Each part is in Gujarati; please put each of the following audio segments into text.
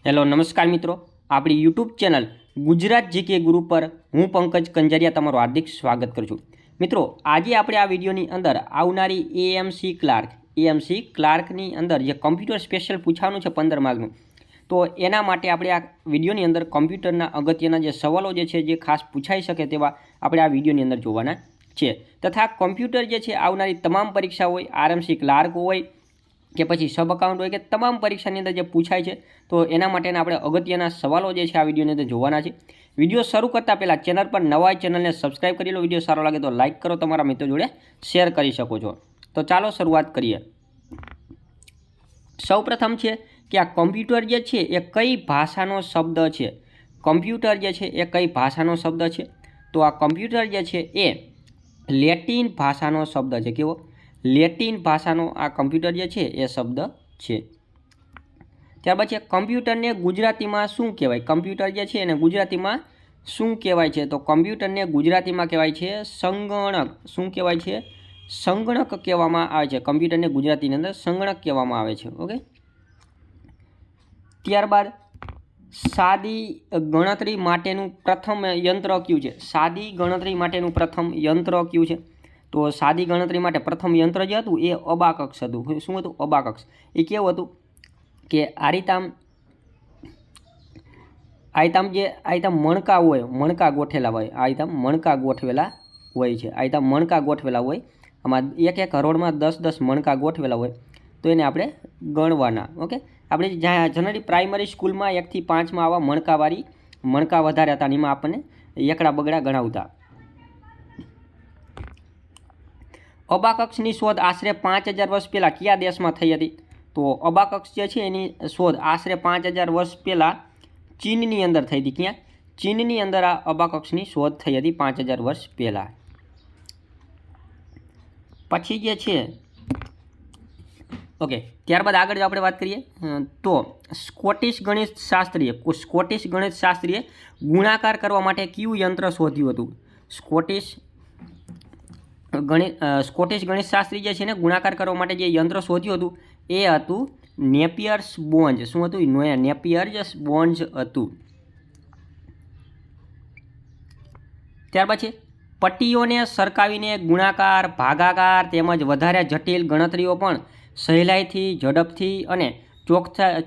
હેલો નમસ્કાર મિત્રો, આપણી યુટ્યુબ ચેનલ ગુજરાત જીકે ગુરુ પર હું પંકજ કંજરિયા તમારું હાર્દિક સ્વાગત કરું છું। મિત્રો, આજે આપણે આ વિડીયોની અંદર આવનારી એએમસી ક્લાર્કની અંદર જે કમ્પ્યુટર સ્પેશિયલ પૂછવાનું છે 15 માર્કનું, તો એના માટે આપણે આ વિડીયોની અંદર કમ્પ્યુટરના અગત્યના જે સવાલો જે છે જે ખાસ પૂછાઈ શકે તેવા આપણે આ વિડીયોની અંદર જોવાના છે। તથા કમ્પ્યુટર જે છે આવનારી તમામ પરીક્ષા હોય, આરએમસી ક્લાર્ક હોય કે પછી સબ અકાઉન્ટ હોય કે તમામ પરીક્ષાની અંદર જે પૂછાય છે, તો એના માટેના આપણે અગત્યના સવાલો જે છે આ વિડીયોની અંદર જોવાના છે। વિડીયો શરૂ કરતાં પહેલાં ચેનલ પર નવા હોય ચેનલને સબસ્ક્રાઈબ કરી લો, વિડીયો સારો લાગે તો લાઇક કરો, તમારા મિત્રો જોડે શેર કરી શકો છો। તો ચાલો શરૂઆત કરીએ। સૌપ્રથમ છે કે આ કમ્પ્યુટર જે છે એ કઈ ભાષાનો શબ્દ છે? કમ્પ્યુટર જે છે એ કઈ ભાષાનો શબ્દ છે? તો આ કમ્પ્યુટર જે છે એ લેટિન ભાષાનો શબ્દ છે। કેવો? લેટિન ભાષાનો આ કમ્પ્યુટર જે છે એ શબ્દ છે। ત્યાર પછી કમ્પ્યુટરને ગુજરાતીમાં શું કહેવાય? કમ્પ્યુટર જે છે એને ગુજરાતીમાં શું કહેવાય છે? તો કમ્પ્યુટરને ગુજરાતીમાં કહેવાય છે સંગણક। શું કહેવાય છે? સંગણક કહેવામાં આવે છે। કમ્પ્યુટરને ગુજરાતીની અંદર સંગણક કહેવામાં આવે છે। ઓકે, ત્યારબાદ સાદી ગણતરી માટેનું પ્રથમ યંત્ર કયું છે? સાદી ગણતરી માટેનું પ્રથમ યંત્ર કયું છે? તો સાદી ગણતરી માટે પ્રથમ યંત્ર જે હતું એ અબાકસ હતું। શું હતું? અબાકસ। એ કેવું હતું કે આરીતામ મણકા હોય, મણકા ગોઠવેલા હોય, આરીતામ મણકા ગોઠવેલા હોય છે। આરીતામ મણકા ગોઠવેલા હોય, આમાં એક હરોળમાં 10 મણકા ગોઠવેલા હોય, તો એને આપણે ગણવાના। ઓકે, આપણે જનરલી પ્રાઇમરી સ્કૂલમાં 1 થી 5માં આવા મણકા વધારે હતા, એમાં આપણને એકડા બગડા ગણાવતા। અબાકસની શોધ આશરે 5000 વર્ષ પહેલાં કયા દેશમાં થઈ હતી? તો અબાકસ જે છે એની શોધ આશરે 5000 વર્ષ પહેલાં ચીનની અંદર થઈ હતી। ક્યાં? ચીનની અંદર આ અબાકસની શોધ થઈ હતી 5000 વર્ષ પહેલાં। પછી જે છે ઓકે, ત્યારબાદ આગળ જો આપણે વાત કરીએ તો સ્કોટિશ ગણિતશાસ્ત્રીએ ગુણાકાર કરવા માટે કયું યંત્ર શોધ્યું હતું? સ્કોટિશ ગણિતશાસ્ત્રી જે છે ને ગુણાકાર કરવા માટે જે યંત્ર શોધ્યું હતું એ હતું નેપિયર્સ બોન્જ। શું હતું? નેપિયર્સ બોન્જ હતું। ત્યાર પછી પટ્ટીઓને સરકાવીને ગુણાકાર, ભાગાકાર તેમજ વધારે જટિલ ગણતરીઓ પણ સહેલાઈથી, ઝડપથી અને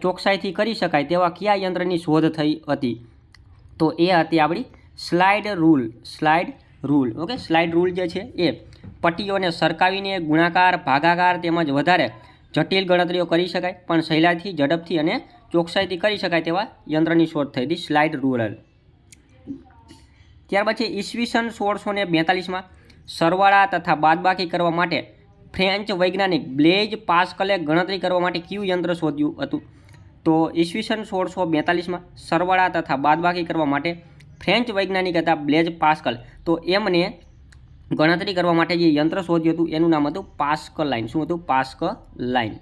ચોકસાઈથી કરી શકાય તેવા કયા યંત્રની શોધ થઈ હતી? તો એ હતી આપણી slide rule. Okay, slide rule જે છે એ પટ્ટીઓને સરકાવીને ગુણાકાર, ભાગાકાર તેમજ વધારે જટિલ ગણતરીઓ કરી શકાય પણ સહેલાઈથી, ઝડપથી અને ચોકસાઈથી કરી શકાય તેવા યંત્રની શોધ થઈ હતી, સ્લાઇડ રૂલ। ત્યાર પછી ઈસવીસન 1642માં સરવાળા તથા બાદબાકી કરવા માટે ફ્રેન્ચ વૈજ્ઞાનિક બ્લેઝ પાસ્કલે ગણતરી કરવા માટે કયું યંત્ર શોધ્યું હતું? તો ઈસવીસન 1642માં સરવાળા તથા બાદબાકી કરવા માટે ફ્રેન્ચ વૈજ્ઞાનિક હતા બ્લેઝ પાસ્કલ, તો એમને ગણતરી કરવા માટે જે યંત્ર શોધ્યું હતું એનું નામ હતું પાસ્કલાઇન। શું હતું? પાસ્કલાઇન।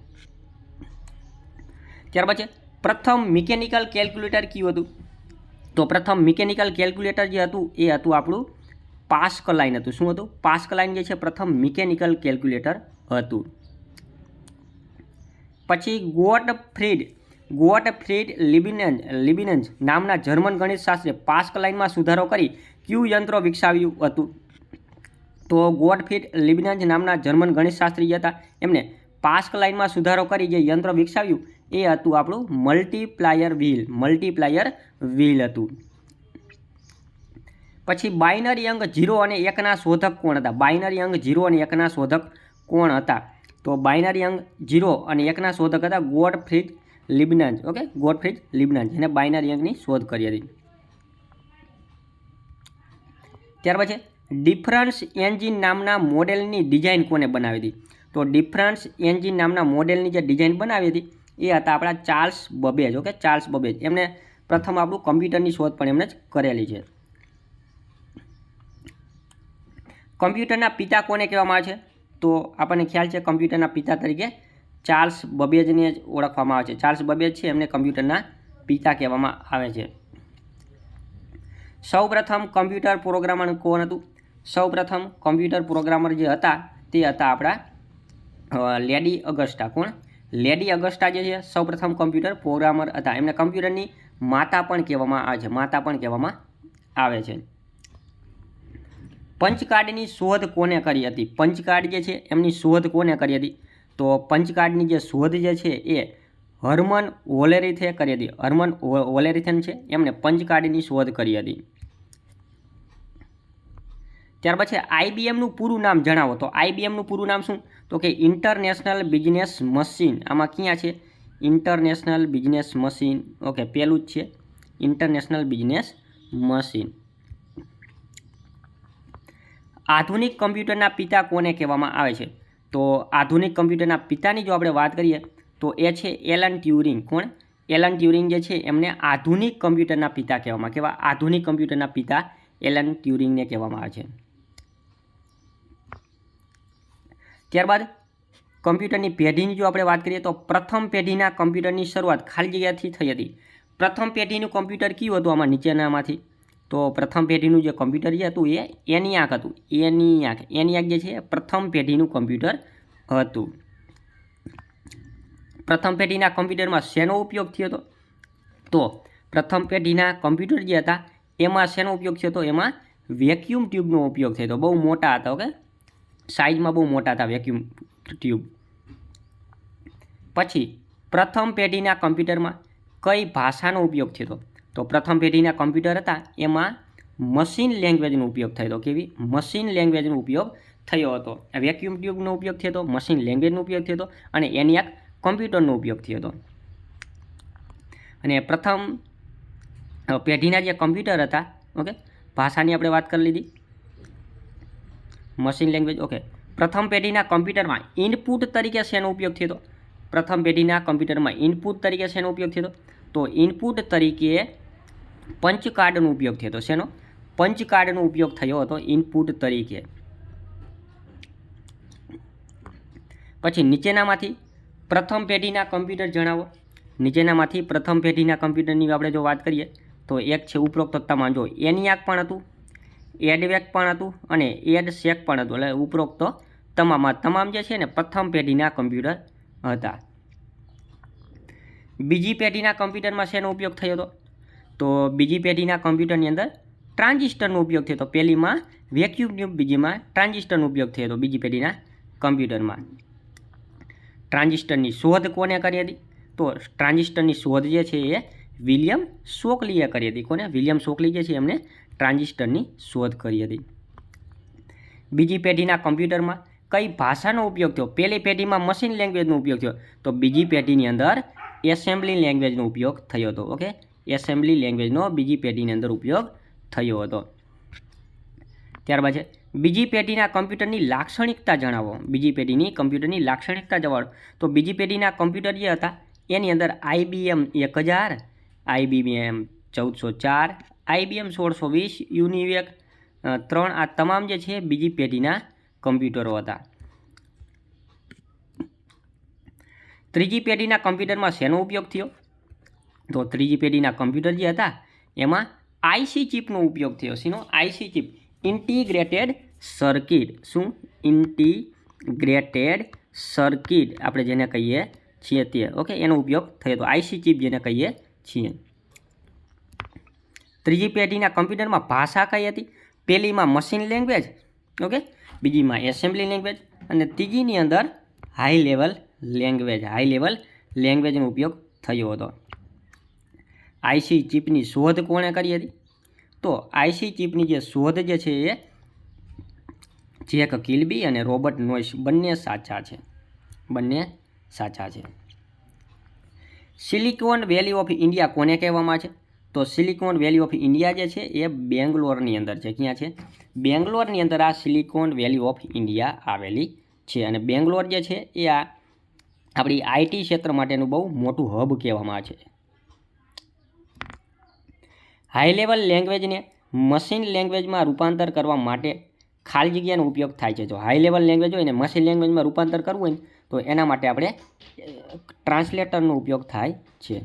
ત્યાર પછી પ્રથમ મિકેનિકલ કેલ્ક્યુલેટર કયું હતું? તો પ્રથમ મિકેનિકલ કેલ્ક્યુલેટર જે હતું એ હતું આપણું પાસ્કલાઇન હતું। શું હતું? પાસ્કલાઇન જે છે પ્રથમ મિકેનિકલ કેલ્ક્યુલેટર હતું। પછી ગોટફ્રીડ લિબિનન્જ નામના જર્મન ગણિતશાસ્ત્રીએ પાસ્કલાઇનમાં સુધારો કરી કયું યંત્ર વિકસાવ્યું હતું? તો ગોટફ્રીડ લિબિનન્જ નામના જર્મન ગણિતશાસ્ત્રી હતા, એમને પાસ્કલાઇનમાં સુધારો કરી જે યંત્ર વિકસાવ્યું એ હતું આપણું મલ્ટીપ્લાયર વ્હીલ હતું। પછી બાઇનરી અંક 0 અને 1ના શોધક કોણ હતા? બાઇનરી અંક 0 અને 1ના શોધક કોણ હતા? તો બાઇનરી અંક 0 અને 1ના શોધક હતા ગોટફ્રીડ લિબિનન્જ। ઓકે, ગોટફ્રીડ લિબિનન્જ એને બાઇનરી અંકની શોધ કરી હતી। ત્યાર પછી ડિફરન્સ એન્જિન નામના મોડેલની ડિઝાઇન કોને બનાવી હતી? તો ડિફરન્સ એન્જિન નામના મોડેલની જે ડિઝાઇન બનાવી હતી એ હતા આપણા ચાર્લ્સ બબેજ। ઓકે, ચાર્લ્સ બબેજ એમને પ્રથમ આપણું કમ્પ્યુટરની શોધ પણ એમણે જ કરેલી છે। કમ્પ્યુટરના પિતા કોને કહેવામાં આવે છે? તો આપણને ખ્યાલ છે કમ્પ્યુટરના પિતા તરીકે ચાર્લ્સ બબેજને જ ઓળખવામાં આવે છે। ચાર્લ્સ બબેજ છે એમને કમ્પ્યુટરના પિતા કહેવામાં આવે છે। સૌપ્રથમ કમ્પ્યુટર પ્રોગ્રામર કોણ હતું? સૌપ્રથમ કમ્પ્યુટર પ્રોગ્રામર જે હતા તે હતા આપણા લેડી અગસ્ટા। કોણ? લેડી અગસ્ટા જે છે સૌપ્રથમ કમ્પ્યુટર પ્રોગ્રામર હતા. એમને કમ્પ્યુટરની માતા પણ કહેવામાં આવે છે. પંચકાર્ડની શોધ કોને કરી હતી? પંચકાર્ડ જે છે એમની શોધ કોને કરી હતી? તો પંચકાર્ડની જે શોધ જે છે એ હર્મન વોલેરીથે કરી હતી. હર્મન વોલેરીથન છે એમણે પંચકાર્ડની શોધ કરી હતી. ત્યાર પછી આઈબીએમનું પૂરું નામ જણાવો. તો આઈબીએમનું પૂરું નામ શું? તો કે ઇન્ટરનેશનલ બિઝનેસ મશીન. આમાં ક્યાં છે? International business machine. ઓકે, પહેલું જ છે ઇન્ટરનેશનલ બિઝનેસ મશીન. આધુનિક કમ્પ્યુટરના પિતા કોને કહેવામાં આવે છે? તો આધુનિક કમ્પ્યુટરના પિતાની જો આપણે વાત કરીએ તો એ છે એલન ટ્યુરિંગ. કોણ? એલન ટ્યુરિંગ જે છે એમને આધુનિક કમ્પ્યુટરના પિતા કહેવામાં. કેવા? આધુનિક કમ્પ્યુટરના પિતા એલન ટ્યુરિંગને કહેવામાં આવે છે. ત્યારબાદ કમ્પ્યુટરની પેઢીની જો આપણે વાત કરીએ તો પ્રથમ પેઢીના કમ્પ્યુટરની શરૂઆત ખાલી જગ્યાથી થઈ હતી. પ્રથમ પેઢીનું કમ્પ્યુટર કયું હતું આમાં નીચેનામાંથી? તો પ્રથમ પેઢીનું જે કમ્પ્યુટર જે હતું એ એનિયાક હતું. એનિયાક જે છે પ્રથમ પેઢીનું કમ્પ્યુટર હતું. પ્રથમ પેઢીના કમ્પ્યુટરમાં શેનો ઉપયોગ થયો હતો? તો પ્રથમ પેઢીના કમ્પ્યુટર જે હતા એમાં શેનો ઉપયોગ થયો હતો? એમાં વેક્યુમ ટ્યુબનો ઉપયોગ થયો હતો. બહુ મોટા હતા. ઓકે, સાઇઝમાં બહુ મોટા હતા વેક્યુમ ટ્યુબ. પછી પ્રથમ પેઢીના કમ્પ્યુટરમાં કઈ ભાષાનો ઉપયોગ થયો હતો? તો પ્રથમ પેઢીના કમ્પ્યુટર હતા એમાં મશીન લેંગ્વેજનો ઉપયોગ થયો હતો. કેવી? મશીન લેંગ્વેજનો ઉપયોગ થયો હતો. વેક્યુમ ટ્યુબનો ઉપયોગ થયો હતો, મશીન લેંગ્વેજનો ઉપયોગ થયો હતો અને એનિયાક કમ્પ્યુટરનો ઉપયોગ થયો હતો. અને પ્રથમ પેઢીના જે કમ્પ્યુટર હતા, ઓકે, ભાષાની આપણે વાત કરી લીધી, મશીન લેંગ્વેજ. ઓકે, પ્રથમ પેઢીના કમ્પ્યુટરમાં ઇનપુટ તરીકે શેનો ઉપયોગ થયો હતો? પ્રથમ પેઢીના કમ્પ્યુટરમાં ઇનપુટ તરીકે શેનો ઉપયોગ થયો હતો? તો ઇનપુટ તરીકે પંચકાર્ડનો ઉપયોગ થયો હતો. શેનો? પંચકાર્ડનો ઉપયોગ થયો હતો ઇનપુટ તરીકે. પછી નીચેનામાંથી પ્રથમ પેઢીના કમ્પ્યુટર જણાવો. નીચેનામાંથી પ્રથમ પેઢીના કમ્પ્યુટરની આપણે જો વાત કરીએ તો એક છે ઉપરોક્ત તમામ. જો એનિયાક પણ હતું, એડવેક પણ હતું અને એડસેક પણ હતું. એટલે ઉપરોક્ત તમામ જે છે ને પ્રથમ પેઢીના કમ્પ્યુટર હતા. બીજી પેઢીના કમ્પ્યુટરમાં શેનો ઉપયોગ થયો હતો? તો બીજી પેઢીના કમ્પ્યુટરની અંદર ટ્રાન્ઝિસ્ટરનો ઉપયોગ થયો હતો. પહેલીમાં વેક્યુમ ટ્યુબ, બીજીમાં ટ્રાન્ઝિસ્ટરનો ઉપયોગ થયો હતો. બીજી પેઢીના કમ્પ્યુટરમાં ટ્રાન્ઝિસ્ટરની શોધ કોને કરી હતી? તો ટ્રાન્ઝિસ્ટરની શોધ જે છે એ વિલિયમ શોકલીએ કરી હતી. કોને? વિલિયમ શોકલી જે છે એમણે ટ્રાન્ઝિસ્ટરની શોધ કરી હતી. બીજી પેઢીના કમ્પ્યુટરમાં કઈ ભાષાનો ઉપયોગ થયો? પહેલી પેઢીમાં મશીન લેંગ્વેજનો ઉપયોગ થયો, તો બીજી પેઢીની અંદર એસેમ્બલી લેંગ્વેજનો ઉપયોગ થયો હતો. ઓકે, એસેમ્બલી લેંગ્વેજનો બીજી પેઢીની અંદર ઉપયોગ થયો હતો. ત્યારબાદ છે બીજી પેઢીના કમ્પ્યુટરની લાક્ષણિકતા જણાવો. બીજી પેઢીની કમ્પ્યુટરની લાક્ષણિકતા જણાવો. તો બીજી પેઢીના કમ્પ્યુટર જે હતા એની અંદર IBM 1000, IBM 1404, IBM 1620, યુનિવેક 3 આ તમામ જે છે બીજી પેઢીના કમ્પ્યુટરો હતા. ત્રીજી પેઢીના કમ્પ્યુટરમાં શેનો ઉપયોગ થયો? તો ત્રીજી પેઢીના કમ્પ્યુટર જે હતા એમાં આઈસી ચિપનો ઉપયોગ થયો. શેનો? IC chip, integrated circuit. શું? ઇન્ટિગ્રેટેડ સર્કિટ આપણે જેને કહીએ છીએ તે. ઓકે, એનો ઉપયોગ થયો હતો. આઈસી ચિપ જેને કહીએ છીએ. ત્રીજી પેઢીના કમ્પ્યુટરમાં ભાષા કઈ હતી? પહેલીમાં મશીન લેંગ્વેજ, ઓકે, બીજીમાં એસેમ્બલી લેંગ્વેજ અને ત્રીજીની અંદર હાઈ લેવલ લેંગ્વેજનો ઉપયોગ થયો હતો. આઈસી ચિપની શોધ કોણે કરી હતી? તો આઈસી ચિપની જે શોધ જે છે એ જેક કિલ્બી અને રોબર્ટ નોઇસ બંને સાચા છે. સિલિકોન વેલી ઓફ ઇન્ડિયા કોને કહેવામાં છે? તો સિલિકોન વેલી ઓફ ઇન્ડિયા જે છે એ બેંગ્લોરની અંદર છે. ક્યાં છે? બેંગ્લોરની અંદર આ સિલિકોન વેલી ઓફ ઇન્ડિયા આવેલી છે. અને બેંગ્લોર જે છે એ આ આપણી આઈટી ક્ષેત્ર માટેનું બહુ મોટું હબ કહેવામાં આવે છે. હાઈ લેવલ લેંગ્વેજને મશીન લેંગ્વેજમાં રૂપાંતર કરવા માટે ખાલી જગ્યાનો ઉપયોગ થાય છે. જો હાઈ લેવલ લેંગ્વેજ હોય ને મશીન લેંગ્વેજમાં રૂપાંતર કરવું હોય ને તો એના માટે આપણે ટ્રાન્સલેટરનો ઉપયોગ થાય છે.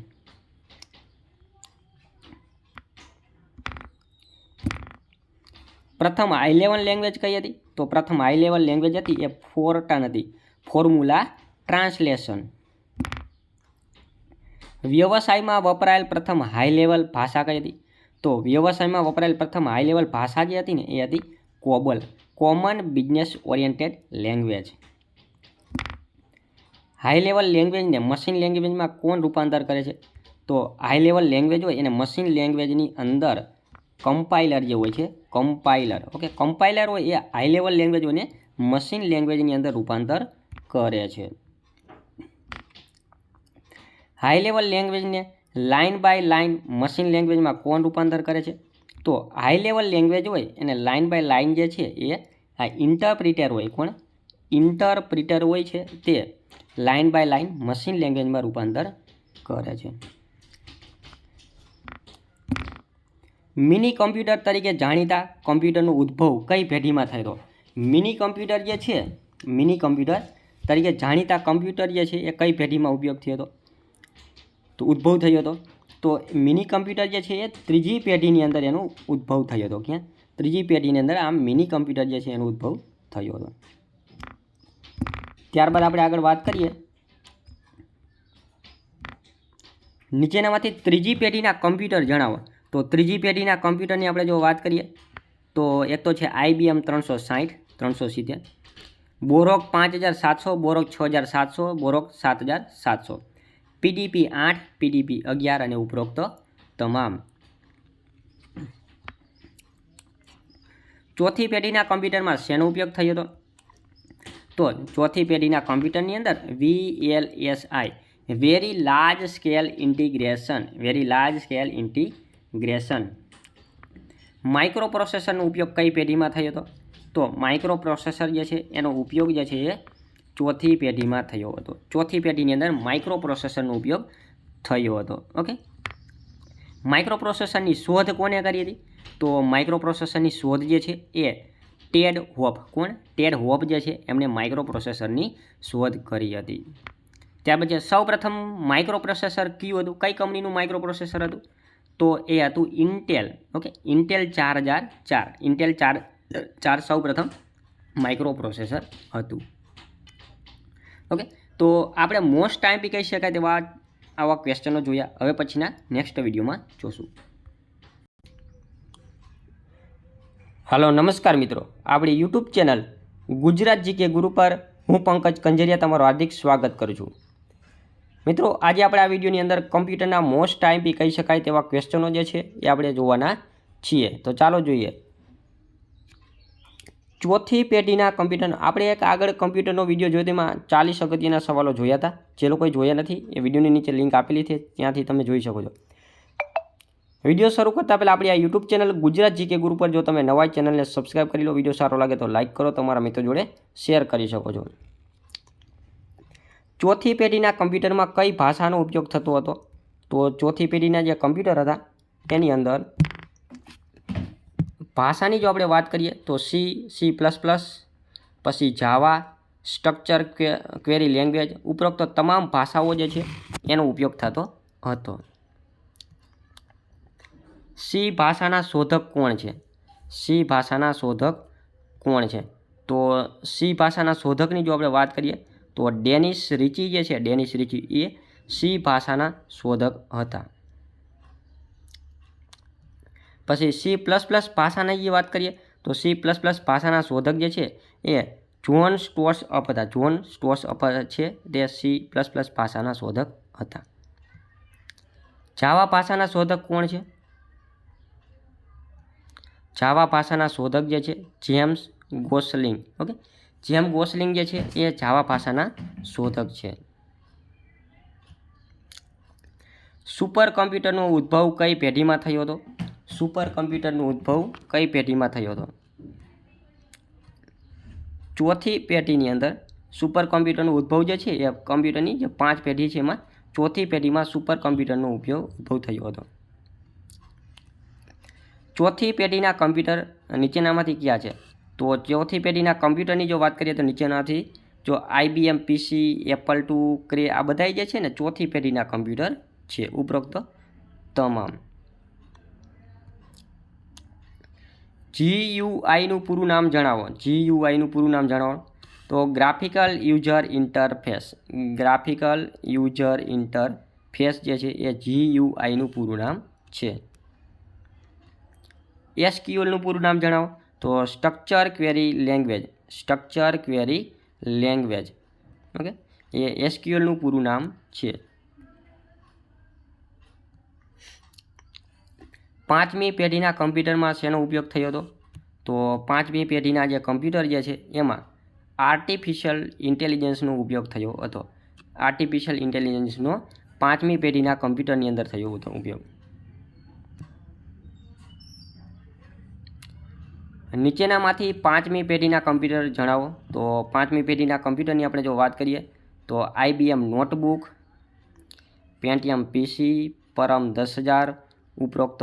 પ્રથમ હાઈ લેવલ લેંગ્વેજ કઈ હતી? તો પ્રથમ હાઈ લેવલ લેંગ્વેજ હતી એ ફોર્ટાન હતી. Formula translation. વ્યવસાયમાં વપરાયેલ પ્રથમ હાઈ લેવલ ભાષા કઈ હતી? તો વ્યવસાયમાં વપરાયેલ પ્રથમ હાઈ લેવલ ભાષા જે હતી ને એ હતી COBOL, common business oriented language. High level લેંગ્વેજને મશીન લેંગ્વેજમાં કોણ રૂપાંતર કરે છે? તો હાઈ લેવલ લેંગ્વેજ હોય એને મશીન લેંગ્વેજની અંદર કમ્પાઇલર જે હોય છે, કમ્પાઇલર, ઓકે, કમ્પાઇલર હોય એ હાઈ લેવલ લેંગ્વેજ હોય ને મશીન લેંગ્વેજની અંદર રૂપાંતર કરે છે. હાઈ લેવલ લેંગ્વેજને લાઇન બાય લાઇન મશીન લેંગ્વેજમાં કોણ રૂપાંતર કરે છે? તો હાઈ લેવલ લેંગ્વેજ હોય એને લાઇન બાય લાઇન જે છે એ આ ઇન્ટરપ્રિટર હોય, કોણ? ઇન્ટરપ્રિટર હોય છે તે લાઇન બાય લાઇન મશીન લેંગ્વેજમાં રૂપાંતર કરે છે. મિની કમ્પ્યુટર તરીકે જાણીતા કમ્પ્યુટરનો ઉદ્ભવ કઈ પેઢીમાં થયો? મિની કમ્પ્યુટર જે છે, મિની કમ્પ્યુટર તરીકે જાણીતા કમ્પ્યુટર જે છે એ કઈ પેઢીમાં ઉપયોગ થયો હતો? તો ઉદ્ભવ થયો હતો. તો મિની કમ્પ્યુટર જે છે એ ત્રીજી પેઢીની અંદર એનો ઉદ્ભવ થયો હતો. ક્યાં? ત્રીજી પેઢીની અંદર આમ મિની કમ્પ્યુટર જે છે એનો ઉદ્ભવ થયો હતો. ત્યારબાદ આપણે આગળ વાત કરીએ, નીચેનામાંથી ત્રીજી પેઢીના કમ્પ્યુટર જણાવો. તો ત્રીજી પેઢીના કમ્પ્યુટરની આપણે જો વાત કરીએ તો એક તો છે IBM 360, 370, બોરોક 5700, બોરોક 6700, બોરોક 7700, PDP 8, PDP 11 અને ઉપરોક્ત તમામ. ચોથી પેઢીના કમ્પ્યુટરમાં શેનો ઉપયોગ થયો હતો? તો ચોથી પેઢીના કમ્પ્યુટરની અંદર VLSI, very large scale integration, very large scale integration. Micro પ્રોસેસરનો ઉપયોગ કઈ પેઢીમાં થયો હતો? તો માઇક્રો પ્રોસેસર જે છે એનો ઉપયોગ જે છે એ ચોથી પેઢીમાં થયો હતો. ચોથી પેઢીની અંદર માઇક્રો પ્રોસેસરનો ઉપયોગ થયો હતો. ઓકે, માઇક્રો પ્રોસેસરની શોધ કોને કરી હતી? તો માઇક્રો પ્રોસેસરની શોધ જે છે એ ટેડ હોપ, કોણ? ટેડ હોપ જે છે એમણે માઇક્રો પ્રોસેસરની શોધ કરી હતી. ત્યાર પછી સૌપ્રથમ માઇક્રો પ્રોસેસર કયું હતું? કઈ કંપનીનું માઇક્રો પ્રોસેસર હતું? તો એ હતું ઇન્ટેલ. ઓકે, ઇન્ટેલ 4004, ઇન્ટેલ 4004 સૌપ્રથમ માઇક્રો પ્રોસેસર હતું. ઓકે, તો આપણે મોસ્ટ ટાઈમ બી કહી શકાય તેવા આવા ક્વેશ્ચનો જોયા. હવે પછીના નેક્સ્ટ વિડીયોમાં જોશું. હાલો, નમસ્કાર મિત્રો, આપણી યુટ્યુબ ચેનલ ગુજરાત જીકે ગુરુ પર હું પંકજ કંજરિયા તમારું હાર્દિક સ્વાગત કરું છું. મિત્રો, આજે આપણે આ વિડીયોની અંદર કમ્પ્યુટરના મોસ્ટ ટાઈમ બી કહી શકાય તેવા ક્વેશ્ચનો જે છે એ આપણે જોવાના છીએ. તો ચાલો જોઈએ. ચોથી પેઢીના કમ્પ્યુટર, આપણે એક આગળ કમ્પ્યુટરનો વિડીયો જોયો તેમાં 40 અગત્યના સવાલો જોયા હતા. જે લોકોએ જોયા નથી એ વિડીયોની નીચે લિંક આપેલી છે, ત્યાંથી તમે જોઈ શકો છો. વિડીયો શરૂ કરતાં પહેલાં આપણી આ યુટ્યુબ ચેનલ ગુજરાત જીકે ગુરુ પર જો તમે નવા ચેનલને સબસ્ક્રાઈબ કરી લો, વિડીયો સારો લાગે તો લાઇક કરો, તમારા મિત્રો જોડે શેર કરી શકો છો. ચોથી પેઢીના કમ્પ્યુટરમાં કઈ ભાષાનો ઉપયોગ થતો હતો? તો ચોથી પેઢીના જે કમ્પ્યુટર હતા એની અંદર ભાષાની જો આપણે વાત કરીએ તો C++, પછી જાવા, સ્ટ્રક્ચર ક્વેરી લેંગ્વેજ, ઉપરોક્ત તમામ ભાષાઓ જે છે એનો ઉપયોગ થતો હતો. સી ભાષાના શોધક કોણ છે? સી ભાષાના શોધક કોણ છે? તો સી ભાષાના શોધકની જો આપણે વાત કરીએ તો ડેનિસ રિચી જે છે, ડેનિસ રિચી એ સી ભાષાના શોધક હતા. પછી C++ ભાષાની જે વાત કરીએ તો C++ ભાષાના શોધક જે છે એ જ્હોન સ્ટોર્સઅપ હતા. જ્હોન સ્ટોર્સઅપ છે તે C++ ભાષાના શોધક હતા. જાવા ભાષાના શોધક કોણ છે? જાવા ભાષાના શોધક જે છે James Gosling. Okay, James Gosling જે છે એ જાવા ભાષાના શોધક છે. સુપર કમ્પ્યુટરનો ઉદ્ભવ કઈ પેઢીમાં થયો હતો? સુપર કમ્પ્યુટરનો ઉદ્ભવ કઈ પેઢીમાં થયો હતો? ચોથી પેઢીની અંદર સુપર કમ્પ્યુટરનો ઉદ્ભવ જે છે એ કમ્પ્યુટરની જે 5 પેઢી છે એમાં ચોથી પેઢીમાં સુપર કમ્પ્યુટરનો ઉદ્ભવ થયો હતો. ચોથી પેઢીના કમ્પ્યુટર નીચેનામાંથી કયા છે? તો ચોથી પેઢીના કમ્પ્યુટરની જો વાત કરીએ તો નીચેનાથી જો IBM PC, Apple II, ક્રે આ બધા જે છે ને ચોથી પેઢીના કમ્પ્યુટર છે, ઉપરોક્ત તમામ. GUIનું પૂરું નામ જણાવો. GUIનું પૂરું નામ જણાવો. તો graphical user interface, graphical user interface. Face જે છે એ GUIનું પૂરું નામ છે. SQLનું પૂરું નામ જણાવો તો structure query language. Structure query language. Okay, એ SQLનું પૂરું નામ છે. 5મી પેઢીના કમ્પ્યુટરમાં શેનો ઉપયોગ થયો હતો તો 5મી પેઢીના જે કમ્પ્યુટર જે છે એમાં આર્ટિફિશિયલ ઇન્ટેલિજન્સનો ઉપયોગ થયો હતો. આર્ટિફિશિયલ ઇન્ટેલિજન્સનો 5મી પેઢીના કમ્પ્યુટરની અંદર થયો હતો ઉપયોગ. નીચેનામાંથી 5મી પેઢીના કમ્પ્યુટર જણાવો તો 5મી પેઢીના કમ્પ્યુટરની આપણે જો વાત કરીએ તો IBM નોટબુક, પેન્ટિયમ PC, પરમ 10,000, ઉપરોક્ત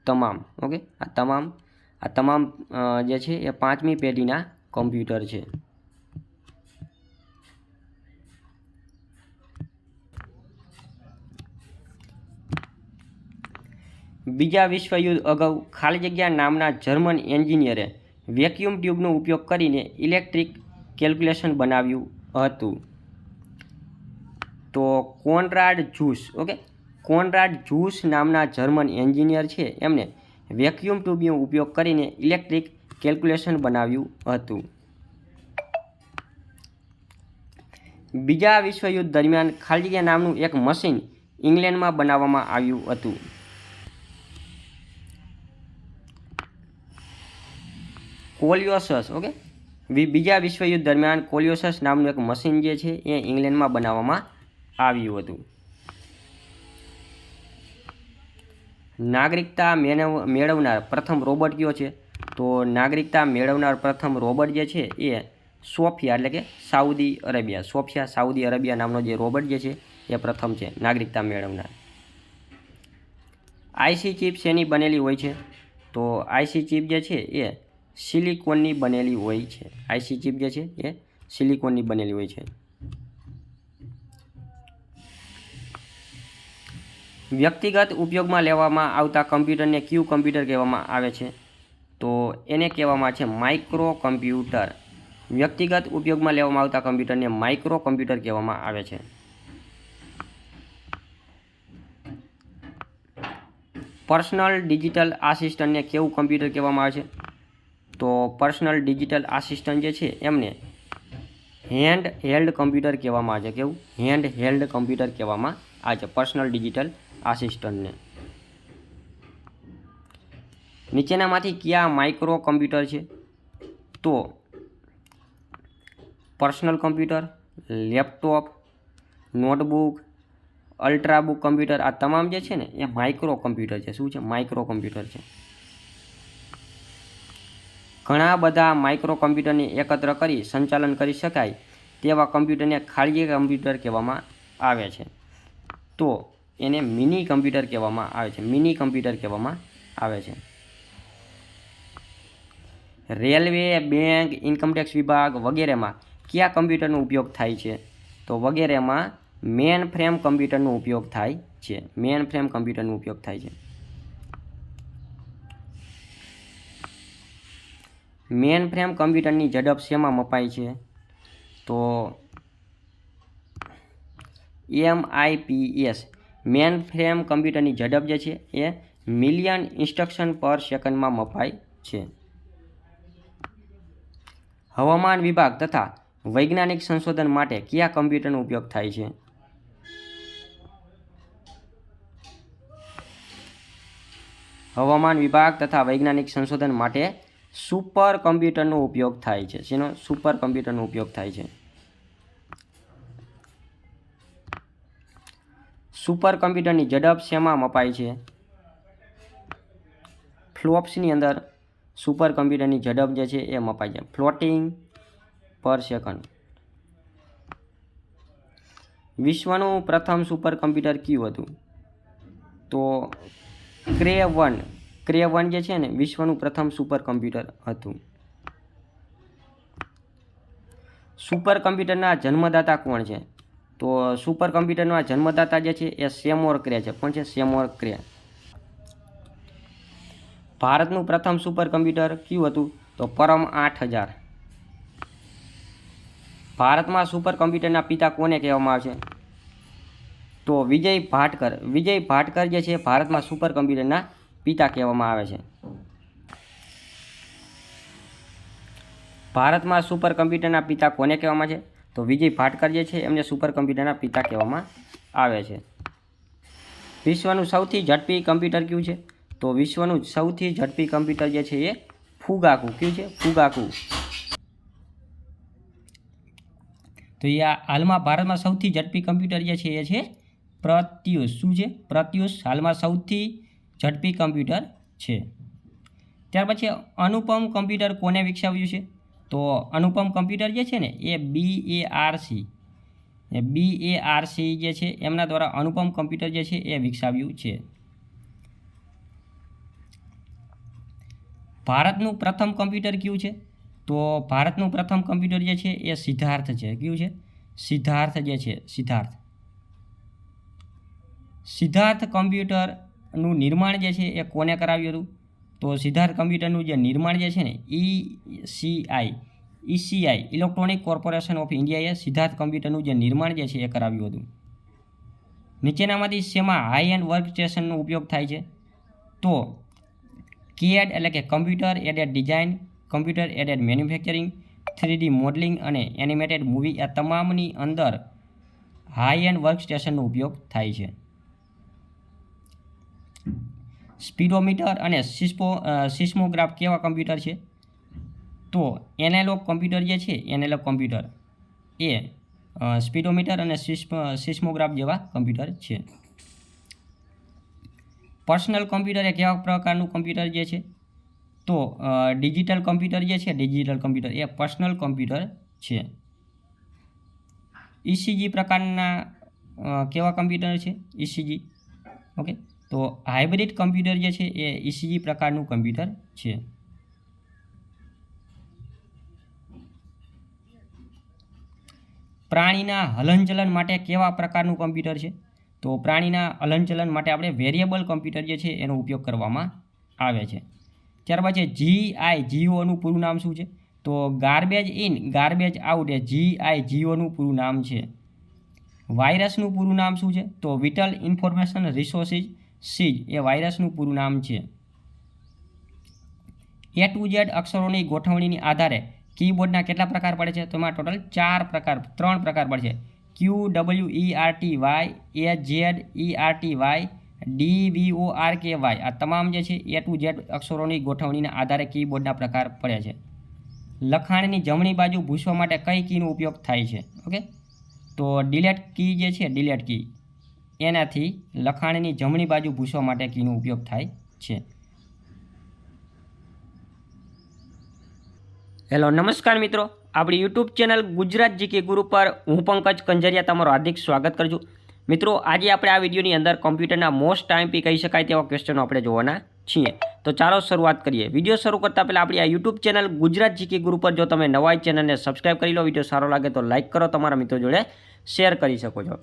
તમામ. ઓકે, આ તમામ જે છે એ 5મી પેઢીના કમ્પ્યુટર છે. બીજા વિશ્વયુદ્ધ અગાઉ ખાલી જગ્યા નામના જર્મન એન્જિનિયરે વેક્યુમ ટ્યુબનો ઉપયોગ કરીને ઇલેક્ટ્રિક કેલ્ક્યુલેશન બનાવ્યું હતું. તો કોનરાડ ઝૂસ. ઓકે, કોનરાડ ઝૂસ નામના જર્મન એન્જિનિયર છે એમને વેક્યુમ ટ્યુબનો ઉપયોગ કરીને ઇલેક્ટ્રિક કેલ્ક્યુલેશન બનાવ્યું હતું. બીજા વિશ્વયુદ્ધ દરમિયાન ખાલી જગ્યા નામનું એક મશીન ઇંગ્લેન્ડમાં બનાવવામાં આવ્યું હતું. કોલિયોસસ. ઓકે, બીજા વિશ્વયુદ્ધ દરમિયાન કોલિયોસસ નામનું એક મશીન જે છે એ ઇંગ્લેન્ડમાં બનાવવામાં આવ્યું હતું. નાગરિકતા મેળવનાર પ્રથમ રોબોટ કયો છે તો નાગરિકતા મેળવનાર પ્રથમ રોબોટ જે છે એ સોફિયા એટલે કે Saudi Arabia. Sophia Saudi Arabia નામનો જે રોબોટ જે છે એ પ્રથમ છે નાગરિકતા મેળવનાર. આઈસી ચિપ શેની બનેલી હોય છે તો આઈસી ચિપ જે છે એ સિલિકોનની બનેલી હોય છે. આઈસી ચિપ જે છે એ સિલિકોનની બનેલી હોય છે. વ્યક્તિગત ઉપયોગમાં લેવામાં આવતા કમ્પ્યુટરને કયું કમ્પ્યુટર કહેવામાં આવે છે તો એને કહેવામાં છે માઇક્રો કમ્પ્યુટર. વ્યક્તિગત ઉપયોગમાં લેવામાં આવતા કમ્પ્યુટરને માઇક્રો કમ્પ્યુટર કહેવામાં આવે છે. પર્સનલ ડિજિટલ આસિસ્ટન્ટને કેવું કમ્પ્યુટર કહેવામાં આવે છે તો પર્સનલ ડિજિટલ આસિસ્ટન્ટ જે છે એમને હેન્ડ હેલ્ડ કમ્પ્યુટર કહેવામાં આવે છે. કેવું? હેન્ડ હેલ્ડ કમ્પ્યુટર કહેવામાં આવે છે પર્સનલ ડિજિટલ આસિસ્ટન્ટને. નીચેનામાંથી કયા માઇક્રો કમ્પ્યુટર છે તો personal computer, laptop, notebook, ultrabook computer, આ તમામ જે છે ને એ માઇક્રો કમ્પ્યુટર છે. શું છે? માઇક્રો કમ્પ્યુટર છે. ઘણા બધા માઇક્રો કમ્પ્યુટરને એકત્ર કરી સંચાલન કરી શકાય તેવા કમ્પ્યુટરને ખાલી કમ્પ્યુટર કહેવામાં આવે છે. તો એને મિની કમ્પ્યુટર કહેવામાં આવે છે. મિની કમ્પ્યુટર કહેવામાં આવે છે. રેલવે, બેંક, ઇન્કમટેક્સ વિભાગ વગેરેમાં કયા કમ્પ્યુટરનો ઉપયોગ થાય છે તો વગેરેમાં મેન ફ્રેમ કમ્પ્યુટરનો ઉપયોગ થાય છે. મેન ફ્રેમ કમ્પ્યુટરનો ઉપયોગ થાય છે. મેન ફ્રેમ કમ્પ્યુટરની ઝડપ શેમાં મપાય છે તો MIPS. મેન ફ્રેમ કમ્પ્યુટરની ઝડપ જે છે એ મિલિયન ઇન્સ્ટ્રક્શન પર સેકન્ડમાં મપાય છે. હવામાન વિભાગ તથા વૈજ્ઞાનિક સંશોધન માટે કયા કમ્પ્યુટરનો ઉપયોગ થાય છે હવામાન વિભાગ તથા વૈજ્ઞાનિક સંશોધન માટે સુપર કમ્પ્યુટરનો ઉપયોગ થાય છે. શેનો? સુપર કમ્પ્યુટરનો ઉપયોગ થાય છે. સુપર કમ્પ્યુટરની ઝડપ શેમાં મપાય છે ફ્લોપ્સની અંદર સુપર કમ્પ્યુટરની ઝડપ જે છે એ મપાય છે ફ્લોટિંગ પર સેકન્ડ. વિશ્વનું પ્રથમ સુપર કમ્પ્યુટર કયું હતું તો ક્રે 1 જે છે ને વિશ્વનું પ્રથમ સુપર કમ્પ્યુટર હતું. સુપર કમ્પ્યુટરના જન્મદાતા કોણ છે તો સુપર કમ્પ્યુટરના જન્મદાતા જે છે એ સેમોર ક્રે છે. કોણ છે? સેમોર ક્રે. ભારતનું પ્રથમ સુપર કમ્પ્યુટર કયું હતું તો પરમ 8000. ભારતમાં સુપર કમ્પ્યુટરના પિતા કોને કહેવામાં આવે છે તો તો વિજય ભાટકર જે છે ભારતમાં સુપર કમ્પ્યુટરના પિતા કહેવામાં આવે છે. ભારતમાં સુપર કમ્પ્યુટરના પિતા કોને કહેવામાં છે? તો વિજય ભાટકર જે છે એમને સુપર કમ્પ્યુટરના પિતા કહેવામાં આવે છે. વિશ્વનું સૌથી ઝડપી કમ્પ્યુટર કયું છે? તો વિશ્વનું સૌથી ઝડપી કમ્પ્યુટર જે છે એ ફુગાકુ. કયું છે? ફુગાકુ. તો એ હાલમાં ભારતમાં સૌથી ઝડપી કમ્પ્યુટર જે છે એ છે પ્રત્યુષ. શું છે? પ્રત્યુષ હાલમાં સૌથી ઝડપી કમ્પ્યુટર છે. ત્યાર પછી અનુપમ કમ્પ્યુટર કોને વિકસાવ્યું છે? તો અનુપમ કમ્પ્યુટર જે છે ને એ BARC જે છે એમના દ્વારા અનુપમ કમ્પ્યુટર જે છે એ વિકસાવ્યું છે. ભારતનું પ્રથમ કમ્પ્યુટર કયું છે? તો ભારતનું પ્રથમ કમ્પ્યુટર જે છે એ સિદ્ધાર્થ છે. કયું છે? સિદ્ધાર્થ જે છે સિદ્ધાર્થ કમ્પ્યુટરનું નિર્માણ જે છે એ કોને કરાવ્યું હતું? તો સિદ્ધાર્થ કમ્પ્યુટરનું જે નિર્માણ જે છે ને ECI ઇલેક્ટ્રોનિક કોર્પોરેશન ઓફ ઇન્ડિયાએ સિદ્ધાર્થ કમ્પ્યુટરનું જે નિર્માણ જે છે એ કરાવ્યું હતું. નીચેનામાંથી શેમાં હાઈ એન્ડ વર્ક સ્ટેશનનો ઉપયોગ થાય છે? તો CAD એટલે કે computer aided design, computer aided manufacturing, 3D modelling અને એનિમેટેડ મૂવી આ તમામની અંદર હાઈ એન્ડ વર્ક સ્ટેશનનો ઉપયોગ થાય છે. સ્પીડોમીટર અને સિસ્મોગ્રાફ કેવા કમ્પ્યુટર છે? તો એનાલોગ કમ્પ્યુટર જે છે એનાલોગ કમ્પ્યુટર એ સ્પીડોમીટર અને સિસ્મોગ્રાફ જેવા કમ્પ્યુટર છે. પર્સનલ કમ્પ્યુટર એ કેવા પ્રકારનું કમ્પ્યુટર જે છે? તો ડિજિટલ કમ્પ્યુટર જે છે ડિજિટલ કમ્પ્યુટર એ પર્સનલ કમ્પ્યુટર છે. ECG પ્રકારના કેવા કમ્પ્યુટર છે? ECG. ઓકે, તો હાઇબ્રિડ કમ્પ્યુટર જે છે એ ECG પ્રકારનું કમ્પ્યુટર છે. પ્રાણીના હલનચલન માટે કેવા પ્રકારનું કમ્પ્યુટર છે? તો પ્રાણીના હલનચલન માટે આપણે વેરિયેબલ કમ્પ્યુટર જે છે એનો ઉપયોગ કરવામાં આવે છે. ત્યારબાદ છે GIGOનું પૂરું નામ શું છે? તો ગાર્બેજ ઇન ગાર્બેજ આઉટ એ GIGOનું પૂરું નામ છે. વાયરસનું પૂરું નામ શું છે? તો વિટલ ઇન્ફોર્મેશન રિસોર્સિસ સીજ એ વાયરસનું પૂરું નામ છે. A to Z અક્ષરોની ગોઠવણીની આધારે કીબોર્ડના કેટલા પ્રકાર પડે છે? તો એમાં ટોટલ 3 પ્રકાર પડે છે. QWERTY, AZERTY, DVORKY આ તમામ જે છે A to Z અક્ષરોની ગોઠવણીના આધારે કીબોર્ડના પ્રકાર પડે છે. લખાણની જમણી બાજુ ભૂસવા માટે કઈ કીનો ઉપયોગ થાય છે? ઓકે, તો ડિલેટ કી જે છે ડિલેટ કી એનાથી લખાણની જમણી બાજુ ભૂસવા માટે કીનો ઉપયોગ થાય છે. હેલો નમસ્કાર મિત્રો, આપણી યુટ્યુબ ચેનલ ગુજરાત જીકે ગુરુ પર હું પંકજ કંજરિયા તમારું હાર્દિક સ્વાગત કરું છું. મિત્રો આજે આપણે આ વિડીયોની અંદર કમ્પ્યુટરના મોસ્ટ ટાઈમથી કહી શકાય તેવા ક્વેશ્ચનો આપણે જોવાના છીએ. તો ચાલો શરૂઆત કરીએ. વિડીયો શરૂ કરતાં પહેલાં આપણી આ યુટ્યુબ ચેનલ ગુજરાત જીકે ગુરુ પર જો તમે નવા ચેનલને સબસ્ક્રાઈબ કરી લો, વિડીયો સારો લાગે તો લાઇક કરો, તમારા મિત્રો જોડે શેર કરી શકો છો.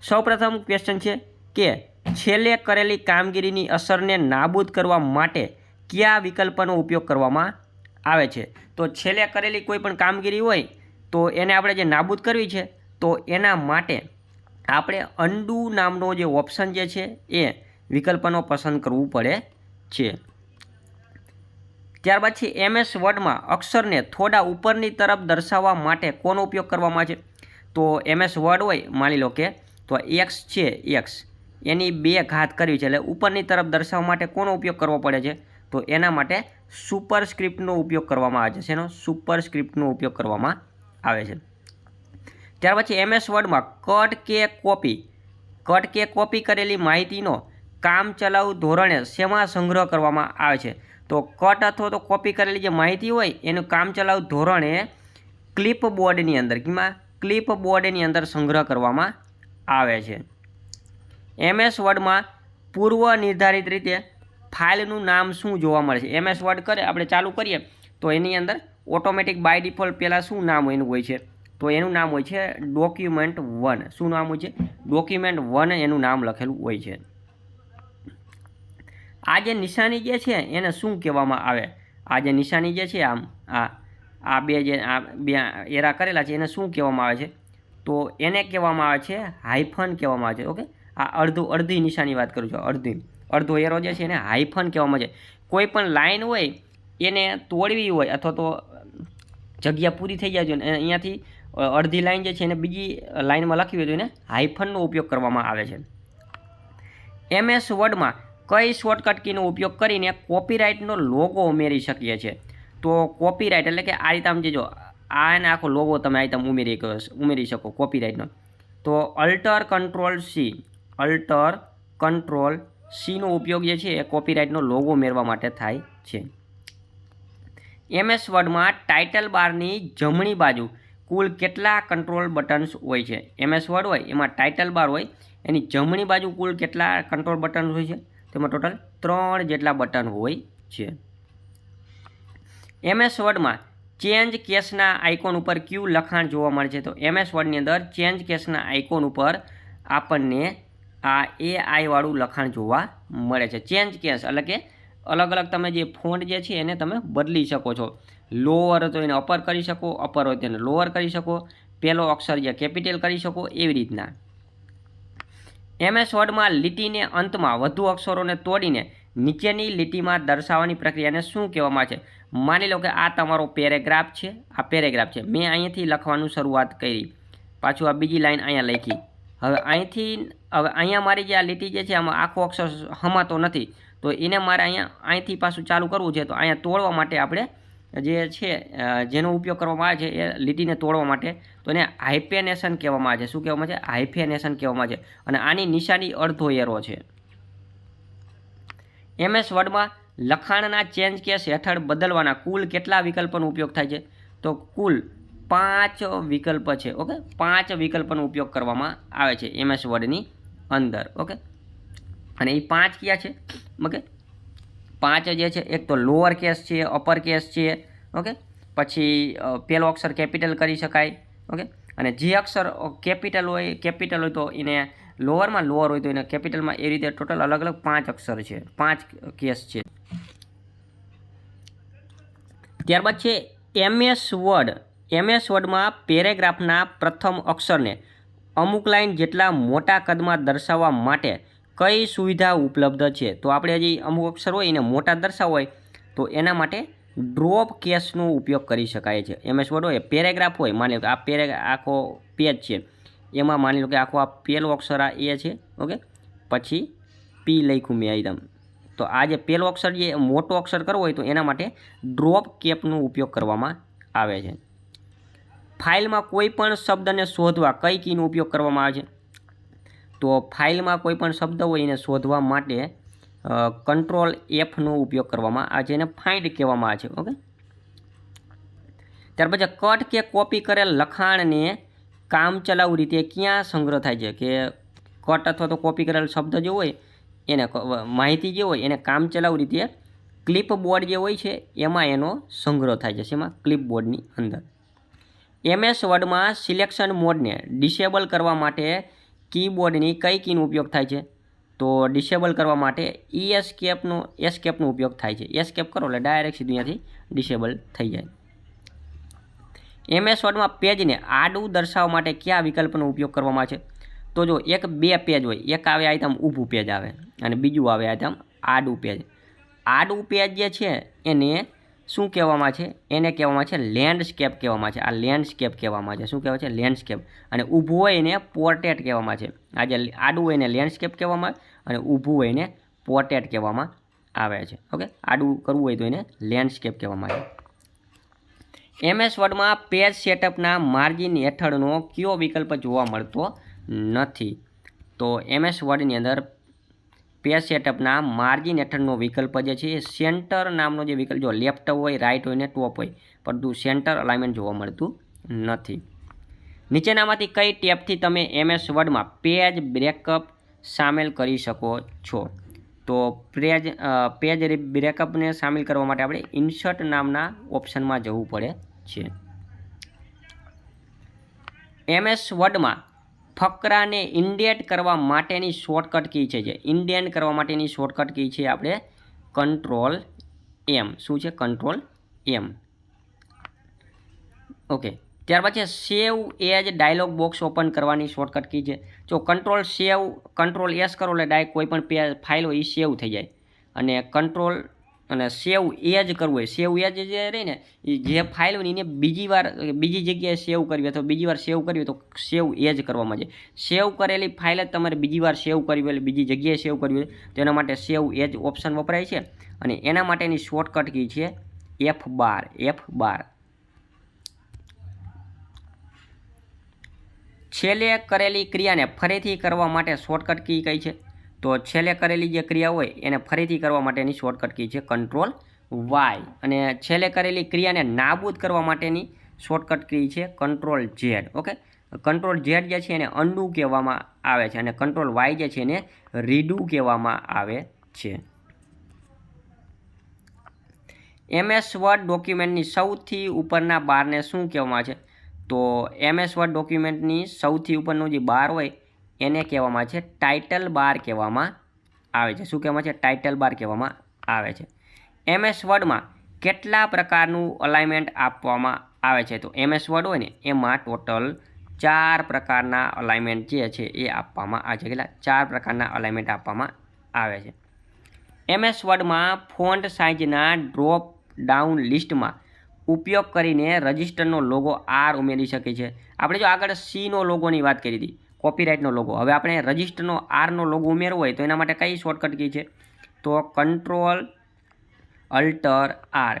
સૌપ્રથમ ક્વેશ્ચન છે કે છેલ્લે કરેલી કામગીરીની અસરને નાબૂદ કરવા માટે કયા વિકલ્પનો ઉપયોગ કરવામાં આવે છે? તો છેલ્લે કરેલી કોઈ પણ કામગીરી હોય તો એને આપણે જે નાબૂદ કરવી છે તો એના માટે આપણે અન્ડુ નામનો જે ઓપ્શન જે છે એ વિકલ્પનો પસંદ કરવું પડે છે. ત્યારબાદ છે MS વર્ડમાં અક્ષરને થોડા ઉપરની તરફ દર્શાવવા માટે કોનો ઉપયોગ કરવામાં આવે છે? તો MS વર્ડ હોય, માની લો કે તો X છે, X એની 2 ઘાત કરવી છે એટલે ઉપરની તરફ દર્શાવવા માટે કોનો ઉપયોગ કરવો પડે છે? તો એના માટે સુપરસ્ક્રિપ્ટનો ઉપયોગ કરવામાં આવે છે. શેનો? સુપરસ્ક્રિપ્ટનો ઉપયોગ કરવામાં આવે છે. ત્યાર પછી MS વર્ડમાં કટ કે કોપી કરેલી માહિતીનો કામચલાઉ ધોરણે શેમાં સંગ્રહ કરવામાં આવે છે? તો કટ અથવા તો કોપી કરેલી જે માહિતી હોય એનું કામચલાઉ ધોરણે ક્લિપબોર્ડની અંદર સંગ્રહ કરવામાં આવે છે. MS વર્ડમાં પૂર્વ નિર્ધારિત રીતે ફાઇલનું નામ શું જોવા મળે છે? MS વર્ડ આપણે ચાલુ કરીએ તો એની અંદર ઓટોમેટિક બાય ડિફોલ્ટ પહેલાં શું નામ એનું હોય છે? તો એનું નામ હોય છે document1. શું નામ હોય છે? document1 એનું નામ લખેલું હોય છે. આ જે નિશાની જે છે એને શું કહેવામાં આવે? આ જે નિશાની જે છે આ બે એરા કરેલા છે એને શું કહેવામાં આવે છે? તો એને કહેવામાં આવે છે હાઇફન કહેવામાં આવે છે. ઓકે, આ અડધી નિશાની વાત કરું છું, અડધો એરો જે છે એને હાઇફન કહેવામાં આવે છે. કોઈ પણ લાઇન હોય એને તોડવી હોય અથવા તો જગ્યા પૂરી થઈ જાય છે અને અહીંયાથી અડધી લાઇન જે છે એને બીજી લાઇનમાં લખવી હોય તો એને હાઇફનનો ઉપયોગ કરવામાં આવે છે. MS વર્ડમાં કઈ શોર્ટકટ કીનો ઉપયોગ કરીને કોપીરાઇટનો લોગો ઉમેરી શકીએ છીએ? તો કોપીરાઇટ એટલે કે આ રીતે આમ જે જો આ એને આખો લોગો તમે આ રીતે ઉમેરી શકો કોપીરાઇટનો. તો અલ્ટર કંટ્રોલ સીનો ઉપયોગ જે છે એ કોપીરાઇટનો લોગો ઉમેરવા માટે થાય છે. MS વર્ડમાં ટાઇટલ બારની જમણી બાજુ કુલ કેટલા કંટ્રોલ બટન્સ હોય છે? MS વર્ડ હોય એમાં ટાઇટલ બાર હોય, એની જમણી બાજુ કુલ કેટલા કંટ્રોલ બટન હોય છે? તેમાં ટોટલ 3 જેટલા બટન હોય છે. MS વર્ડમાં ચેન્જ કેસના આઇકોન ઉપર ક્યુ લખાણ જોવા મળે છે? તો MS વર્ડની અંદર ચેન્જ કેસના આઇકોન ઉપર આપણને આ AI વાળું લખાણ જોવા મળે છે. ચેન્જ કેસ એટલે કે અલગ અલગ તમે જે ફોન્ટ જે છે એને તમે બદલી શકો છો. લોઅર તો એને અપર કરી શકો, અપર હોય તો એને લોઅર કરી શકો, પહેલો અક્ષર જે કેપિટલ કરી શકો, એવી રીતના. MS વર્ડમાં લીટીને અંતમાં વધુ અક્ષરોને તોડીને નીચેની લીટીમાં દર્શાવવાની પ્રક્રિયાને શું કહેવામાં આવે છે? માની લો કે આ તમારો પેરેગ્રાફ છે, આ પેરેગ્રાફ છે, મેં અહીંયાથી લખવાનું શરૂઆત કરી, પાછું આ બીજી લાઈન અહીંયા લખી. હવે અહીંયા મારી જે આ લીટી જે છે આમાં આખો અક્ષર હમાતો નથી, તો એને મારે અહીંથી પાછું ચાલુ કરવું છે. તો અહીંયા તોડવા માટે આપણે જે છે જેનો ઉપયોગ કરવામાં આવે છે એ લીટીને તોડવા માટે, તો એને હાઇફેનેશન કહેવામાં આવે છે. શું કહેવામાં આવે છે? હાઇફેનેશન કહેવામાં આવે છે. અને આની નિશાની અડધો એરો છે. MS વર્ડમાં લખાણના ચેન્જ કેસ હેઠળ બદલવાના કુલ કેટલા વિકલ્પોનો ઉપયોગ થાય છે? તો કુલ 5 વિકલ્પ છે. ઓકે, 5 વિકલ્પોનો ઉપયોગ કરવામાં આવે છે MS વર્ડની અંદર. ઓકે, અને એ 5 કયા છે? ઓકે, 5 જે છે એક તો લોઅર કેસ છે, અપર કેસ છે. ઓકે, પછી પહેલો અક્ષર કેપિટલ કરી શકાય. ઓકે, અને જે અક્ષર કેપિટલ હોય તો એને લોઅરમાં, લોઅર હોય તો એને કેપિટલમાં, એ રીતે ટોટલ અલગ અલગ 5 અક્ષર છે, 5 કેસ છે. ત્યારબાદ છે MS વર્ડ. MS વર્ડમાં પેરેગ્રાફના પ્રથમ અક્ષરને અમુક લાઇન જેટલા મોટા કદમાં દર્શાવવા માટે કઈ સુવિધા ઉપલબ્ધ છે? તો આપણે હજી અમુક અક્ષર હોય એને મોટા દર્શાવવા હોય તો એના માટે ડ્રોપ કેસનો ઉપયોગ કરી શકાય છે. MS વર્ડ હોય, પેરેગ્રાફ હોય, માની લો કે આ આખો પેજ છે, એમાં માની લો કે આખો આ પહેલો અક્ષર આ એ છે. ઓકે, પછી પી લખ્યું મેં એકદમ, તો આ જે પહેલો અક્ષર જે મોટો અક્ષર કરવો હોય તો એના માટે ડ્રોપ કેપનો ઉપયોગ કરવામાં આવે છે. ફાઇલમાં કોઈ પણ શબ્દને શોધવા કઈ કીનો ઉપયોગ કરવામાં આવે છે? તો ફાઇલમાં કોઈ પણ શબ્દ હોય એને શોધવા માટે કંટ્રોલ Fનો ઉપયોગ કરવામાં આવે છે, એને ફાઇન્ડ કહેવામાં આવે છે. ઓકે, ત્યાર પછી કટ કે કોપી કરેલ લખાણને કામચલાઉ રીતે ક્યાં સંગ્રહ થાય છે? કે કટ અથવા તો કોપી કરેલ શબ્દ જે હોય એને, માહિતી જે હોય એને કામચલાઉ રીતે ક્લિપબોર્ડ જે હોય છે એમાં એનો સંગ્રહ થાય છે. શેમાં? ક્લિપબોર્ડની અંદર. MS વર્ડમાં સિલેક્શન મોડને ડિસેબલ કરવા માટે કીબોર્ડની કઈ કીનો ઉપયોગ થાય છે? તો ડિસેબલ કરવા માટે એસ્કેપનો ઉપયોગ થાય છે. એસ્કેપ કરો એટલે ડાયરેક્ટ સીધું અહીંયાથી ડિસેબલ થઈ જાય. MS વર્ડમાં પેજને આડું દર્શાવવા માટે કયા વિકલ્પનો ઉપયોગ કરવામાં આવે છે? તો જો બે પેજ હોય, એક આવે આમ ઊભું પેજ આવે અને બીજું આવે આમ આડું પેજ. આડું પેજ જે છે એને શું કહેવામાં છે? એને કહેવામાં છે લેન્ડસ્કેપ કહેવામાં છે. આ લેન્ડસ્કેપ કહેવામાં છે. શું કહેવાય છે? લેન્ડસ્કેપ. અને ઊભું હોય એને પોર્ટ્રેટ કહેવામાં છે. આ જે આડું હોય એને લેન્ડસ્કેપ કહેવામાં આવે અને ઊભું હોય એને પોર્ટ્રેટ કહેવામાં આવે છે. ઓકે, આડું કરવું હોય તો એને લેન્ડસ્કેપ કહેવામાં આવે. MS વર્ડમાં પેજ સેટઅપના માર્જિન હેઠળનો કયો વિકલ્પ જોવા મળતો નથી? તો MS વર્ડની અંદર પેજ સેટઅપના માર્જિન હેઠળનો વિકલ્પ જે છે એ સેન્ટર નામનો જે વિકલ્પ, જો લેફ્ટ હોય, રાઇટ હોય ને ટોપ હોય, પરંતુ સેન્ટર અલાઇનમેન્ટ જોવા મળતું નથી. નીચેનામાંથી કઈ ટેબથી તમે MS વર્ડમાં પેજ બ્રેકઅપ સામેલ કરી શકો છો? તો પેજ બ્રેકઅપને સામેલ કરવા માટે આપણે ઇન્સર્ટ નામના ઓપ્શનમાં જવું પડે છે. MS વર્ડમાં ફકરાને ઇન્ડેન્ટ કરવા માટેની શોર્ટકટ કી છે. ઇન્ડેન્ટ કરવા માટેની શોર્ટકટ કી છે આપણે કંટ્રોલ M. શું છે? Control M. ઓકે, ત્યાર પછી સેવ એજ ડાયલોગ બોક્સ ઓપન કરવાની શોર્ટકટ કી છે. જો કંટ્રોલ એસ કરો એટલે ડાયરેક્ટ કોઈ પણ ફાઇલ હોય એ સેવ થઈ જાય. અને કંટ્રોલ અને સેવ એજ કરવું હોય, સેવ એજ જે રહી ને એ જે ફાઇલ હોય એને બીજી જગ્યાએ સેવ કરવી અથવા બીજી વાર સેવ કરવી તો સેવ એજ કરવામાં જાય. સેવ કરેલી ફાઇલ જ તમારે બીજી વાર સેવ કરવી હોય, બીજી જગ્યાએ સેવ કરવી હોય તો એના માટે સેવ એજ ઓપ્શન વપરાય છે. અને એના માટેની શોર્ટકટ કી છે F12. છેલ્લે કરેલી ક્રિયાને ફરીથી કરવા માટે શોર્ટકટ કી કઈ છે? તો છેલ્લે કરેલી જે ક્રિયા હોય એને ફરીથી કરવા માટેની શોર્ટકટ કી છે કંટ્રોલ વાય. અને છેલ્લે કરેલી ક્રિયાને નાબૂદ કરવા માટેની શોર્ટકટ કી છે control Z. Okay, control Z જે છે એને અન્ડુ કહેવામાં આવે છે અને કંટ્રોલ વાય જે છે એને રીડુ કહેવામાં આવે છે. MS વર્ડ ડોક્યુમેન્ટની સૌથી ઉપરના બારને શું કહેવામાં આવે છે? તો MS વર્ડ ડોક્યુમેન્ટની સૌથી ઉપરનું જે બાર હોય એને કહેવામાં છે ટાઇટલ બાર કહેવામાં આવે છે. શું કહેવામાં છે? ટાઇટલ બાર કહેવામાં આવે છે. MS વર્ડમાં કેટલા પ્રકારનું અલાઇનમેન્ટ આપવામાં આવે છે? તો MS વર્ડ હોય ને એમાં ટોટલ 4 પ્રકારના અલાઇનમેન્ટ જે છે એ આપવામાં આવે છે. કેટલા? 4 પ્રકારના અલાઇનમેન્ટ આપવામાં આવે છે. MS વર્ડમાં ફોન્ટ સાઇઝના ડ્રોપ ડાઉન લિસ્ટમાં ઉપયોગ કરીને રજિસ્ટરનો લોગો R ઉમેરી શકે છે. આપણે જો આગળ Cનો લોગોની વાત કરી હતી, કોપીરાઇટનો લોગો. હવે આપણે રજિસ્ટરનો Rનો લોગો ઉમેરવો હોય તો એના માટે કઈ શોર્ટકટ કી છે? તો કંટ્રોલ અલ્ટર R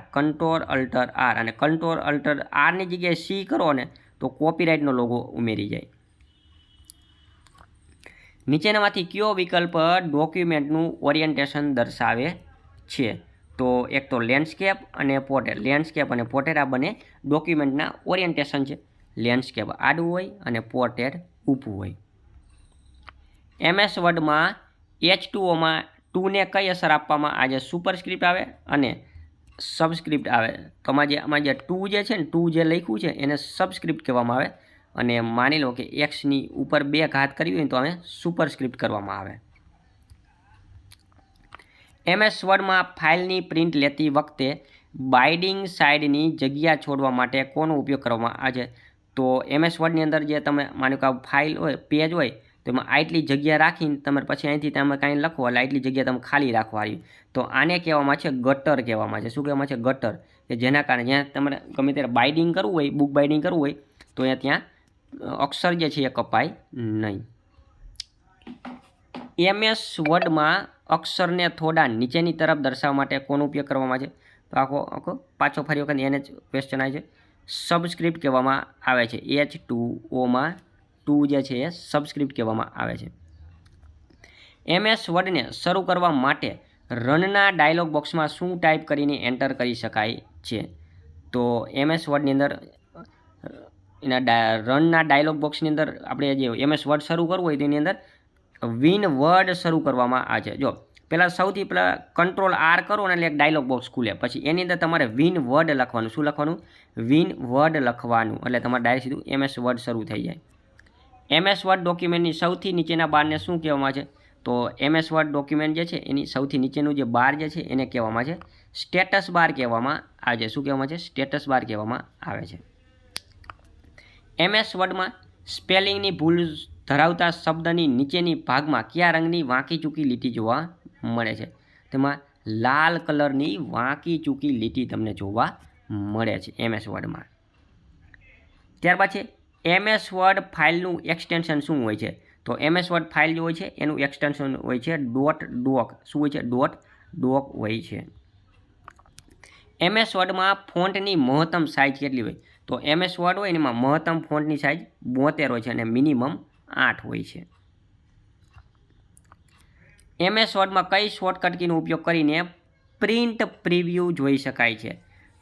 અને કંટ્રોલ અલ્ટર Rની જગ્યાએ C કરો ને તો કોપીરાઇટનો લોગો ઉમેરી જાય. નીચેનામાંથી કયો વિકલ્પ ડોક્યુમેન્ટનું ઓરિએન્ટેશન દર્શાવે છે? તો એક તો લેન્ડસ્કેપ અને પોર્ટ્રેટ. લેન્ડસ્કેપ અને પોર્ટ્રેટ આ બંને ડોક્યુમેન્ટના ઓરિએન્ટેશન છે. લેન્ડસ્કેપ આડું હોય અને પોર્ટ્રેટ ઊભું હોય. MS વર્ડમાં H2Oમાં 2ને કઈ અસર આપવામાં આજે સુપરસ્ક્રિપ્ટ આવે અને સબસ્ક્રિપ્ટ આવે. તો આમાં જે 2 જે છે ને 2 જે લખ્યું છે એને સબસ્ક્રિપ્ટ કહેવામાં આવે. અને માની લો કે એક્સની ઉપર 2 ઘાત કરવી હોય તો અમે સુપરસ્ક્રિપ્ટ કરવામાં આવે. MS વર્ડમાં ફાઇલની પ્રિન્ટ લેતી વખતે બાઇન્ડિંગ સાઇડની જગ્યા છોડવા માટે કોનો ઉપયોગ કરવામાં આવે છે? તો MS વર્ડની અંદર જે તમે માનો કે ફાઇલ હોય, પેજ હોય તો એમાં આટલી જગ્યા રાખીને તમે પછી અહીંથી તમે કાંઈ લખો એટલે આટલી જગ્યા તમે ખાલી રાખવાની. તો આને કહેવામાં છે ગટર કહેવામાં છે. શું કહેવામાં છે? ગટર. કે જેના કારણે જ્યાં તમારે ગમે ત્યારે બાઇન્ડિંગ કરવું હોય, બુક બાઇન્ડિંગ કરવું હોય તો ત્યાં અક્ષર જે છે એ કપાય નહીં. MS વર્ડમાં અક્ષરને થોડા નીચેની તરફ દર્શાવવા માટે કોનો ઉપયોગ કરવામાં આવે છે? તો આખો પાછો ફરી વખત એને જ ક્વેશ્ચન આવે છે. સબસ્ક્રિપ્ટ કહેવામાં આવે છે. H2Oમાં 2 જે છે એ સબસ્ક્રિપ્ટ કહેવામાં આવે છે. MS વર્ડને શરૂ કરવા માટે રનના ડાયલોગ બોક્સમાં શું ટાઈપ કરીને એન્ટર કરી શકાય છે? તો MS વર્ડની અંદર એના રનના ડાયલોગ બોક્સની અંદર આપણે જે MS વર્ડ શરૂ કરવું હોય તેની અંદર વિન વર્ડ શરૂ કરવામાં આવે છે. જો સૌથી પહેલાં કંટ્રોલ R કરો ને એટલે એક ડાયલોગ બોક્સ ખુલે. પછી એની અંદર તમારે વિન વર્ડ લખવાનું. શું લખવાનું? વિન વર્ડ લખવાનું. એટલે તમારે ડાયરેક્ટ સીધું MS વર્ડ શરૂ થઈ જાય. MS વર્ડ ડોક્યુમેન્ટની સૌથી નીચેના બારને શું કહેવામાં આવે છે? તો MS વર્ડ ડોક્યુમેન્ટ જે છે એની સૌથી નીચેનું જે બાર જે છે એને કહેવામાં છે સ્ટેટસ બાર કહેવામાં આવે છે. શું કહેવામાં છે? સ્ટેટસ બાર કહેવામાં આવે છે. MS વર્ડમાં સ્પેલિંગની ભૂલ ધરાવતા શબ્દની નીચેની ભાગમાં કયા રંગની વાંકી ચૂકી લીટી જોવા મળે છે? તેમાં લાલ કલરની વાંકી ચૂકી લીટી તમને જોવા મળે છે MS વર્ડમાં. ત્યારબાદ છે MS વર્ડ ફાઇલનું એક્સટેન્શન શું હોય છે? તો MS વર્ડ ફાઇલ જે હોય છે એનું એક્સટેન્શન હોય છે .doc. શું હોય છે? .doc હોય છે. MS વર્ડમાં ફોન્ટની મહત્તમ સાઇઝ કેટલી હોય? તો MS વર્ડ હોય એમાં મહત્તમ ફોન્ટની સાઇઝ 72 હોય છે અને મિનિમમ 8 હોય છે. MS વર્ડમાં કઈ શોર્ટકટ કીનો ઉપયોગ કરીને પ્રિન્ટ પ્રિવ્યૂ જોઈ શકાય છે?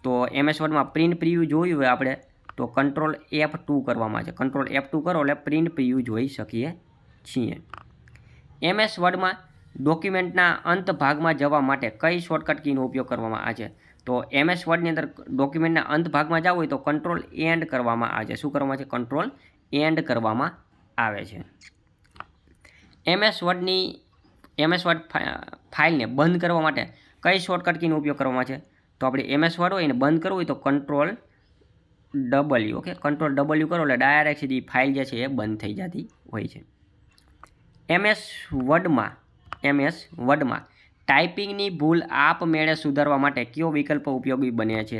તો MS વર્ડમાં પ્રિન્ટ પ્રિવ્યૂ જોયું હોય આપણે તો કંટ્રોલ F2 કરવામાં આવે છે. કંટ્રોલ F2 કરો એટલે પ્રિન્ટ પ્રિવ્યૂ જોઈ શકીએ છીએ. MS વર્ડમાં ડોક્યુમેન્ટના અંત ભાગમાં જવા માટે કઈ શોર્ટકટ કીનો ઉપયોગ કરવામાં આવે છે? તો MS વર્ડની અંદર ડોક્યુમેન્ટના અંત ભાગમાં જવું હોય તો કંટ્રોલ એન્ડ કરવામાં આવે છે. શું કરવામાં આવે છે? કંટ્રોલ એન્ડ કરવામાં આવે છે. MS વર્ડ ફાઇલને બંધ કરવા માટે કઈ શોર્ટકટ કીનો ઉપયોગ કરવામાં આવે છે? તો આપણે MS વર્ડ હોય એને બંધ કરવું હોય તો control W, okay, control W કરો એટલે ડાયરેક્ટ સીધી ફાઇલ જે છે એ બંધ થઈ જતી હોય છે. MS વર્ડમાં ટાઈપિંગની ભૂલ આપમેળે સુધારવા માટે કયો વિકલ્પ ઉપયોગી બને છે?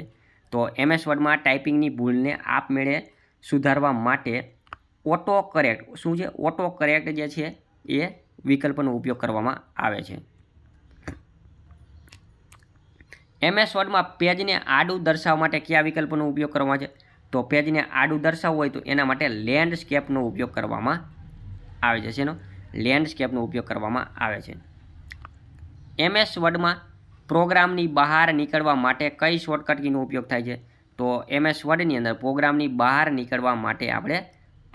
તો MS વર્ડમાં ટાઈપિંગની ભૂલને આપમેળે સુધારવા માટે ઓટો કરેક્ટ, શું છે? ઓટો કરેક્ટ જે છે એ વિકલ્પનો ઉપયોગ કરવામાં આવે છે. MS વર્ડમાં પેજને આડું દર્શાવવા માટે કયા વિકલ્પનો ઉપયોગ કરવામાં આવે છે? તો પેજને આડું દર્શાવવું હોય તો એના માટે લેન્ડસ્કેપનો ઉપયોગ કરવામાં આવે છે. શેનો? લેન્ડસ્કેપનો ઉપયોગ કરવામાં આવે છે. MS વર્ડમાં પ્રોગ્રામની બહાર નીકળવા માટે કઈ શોર્ટકટ કીનો ઉપયોગ થાય છે? તો MS વર્ડની અંદર પ્રોગ્રામની બહાર નીકળવા માટે આપણે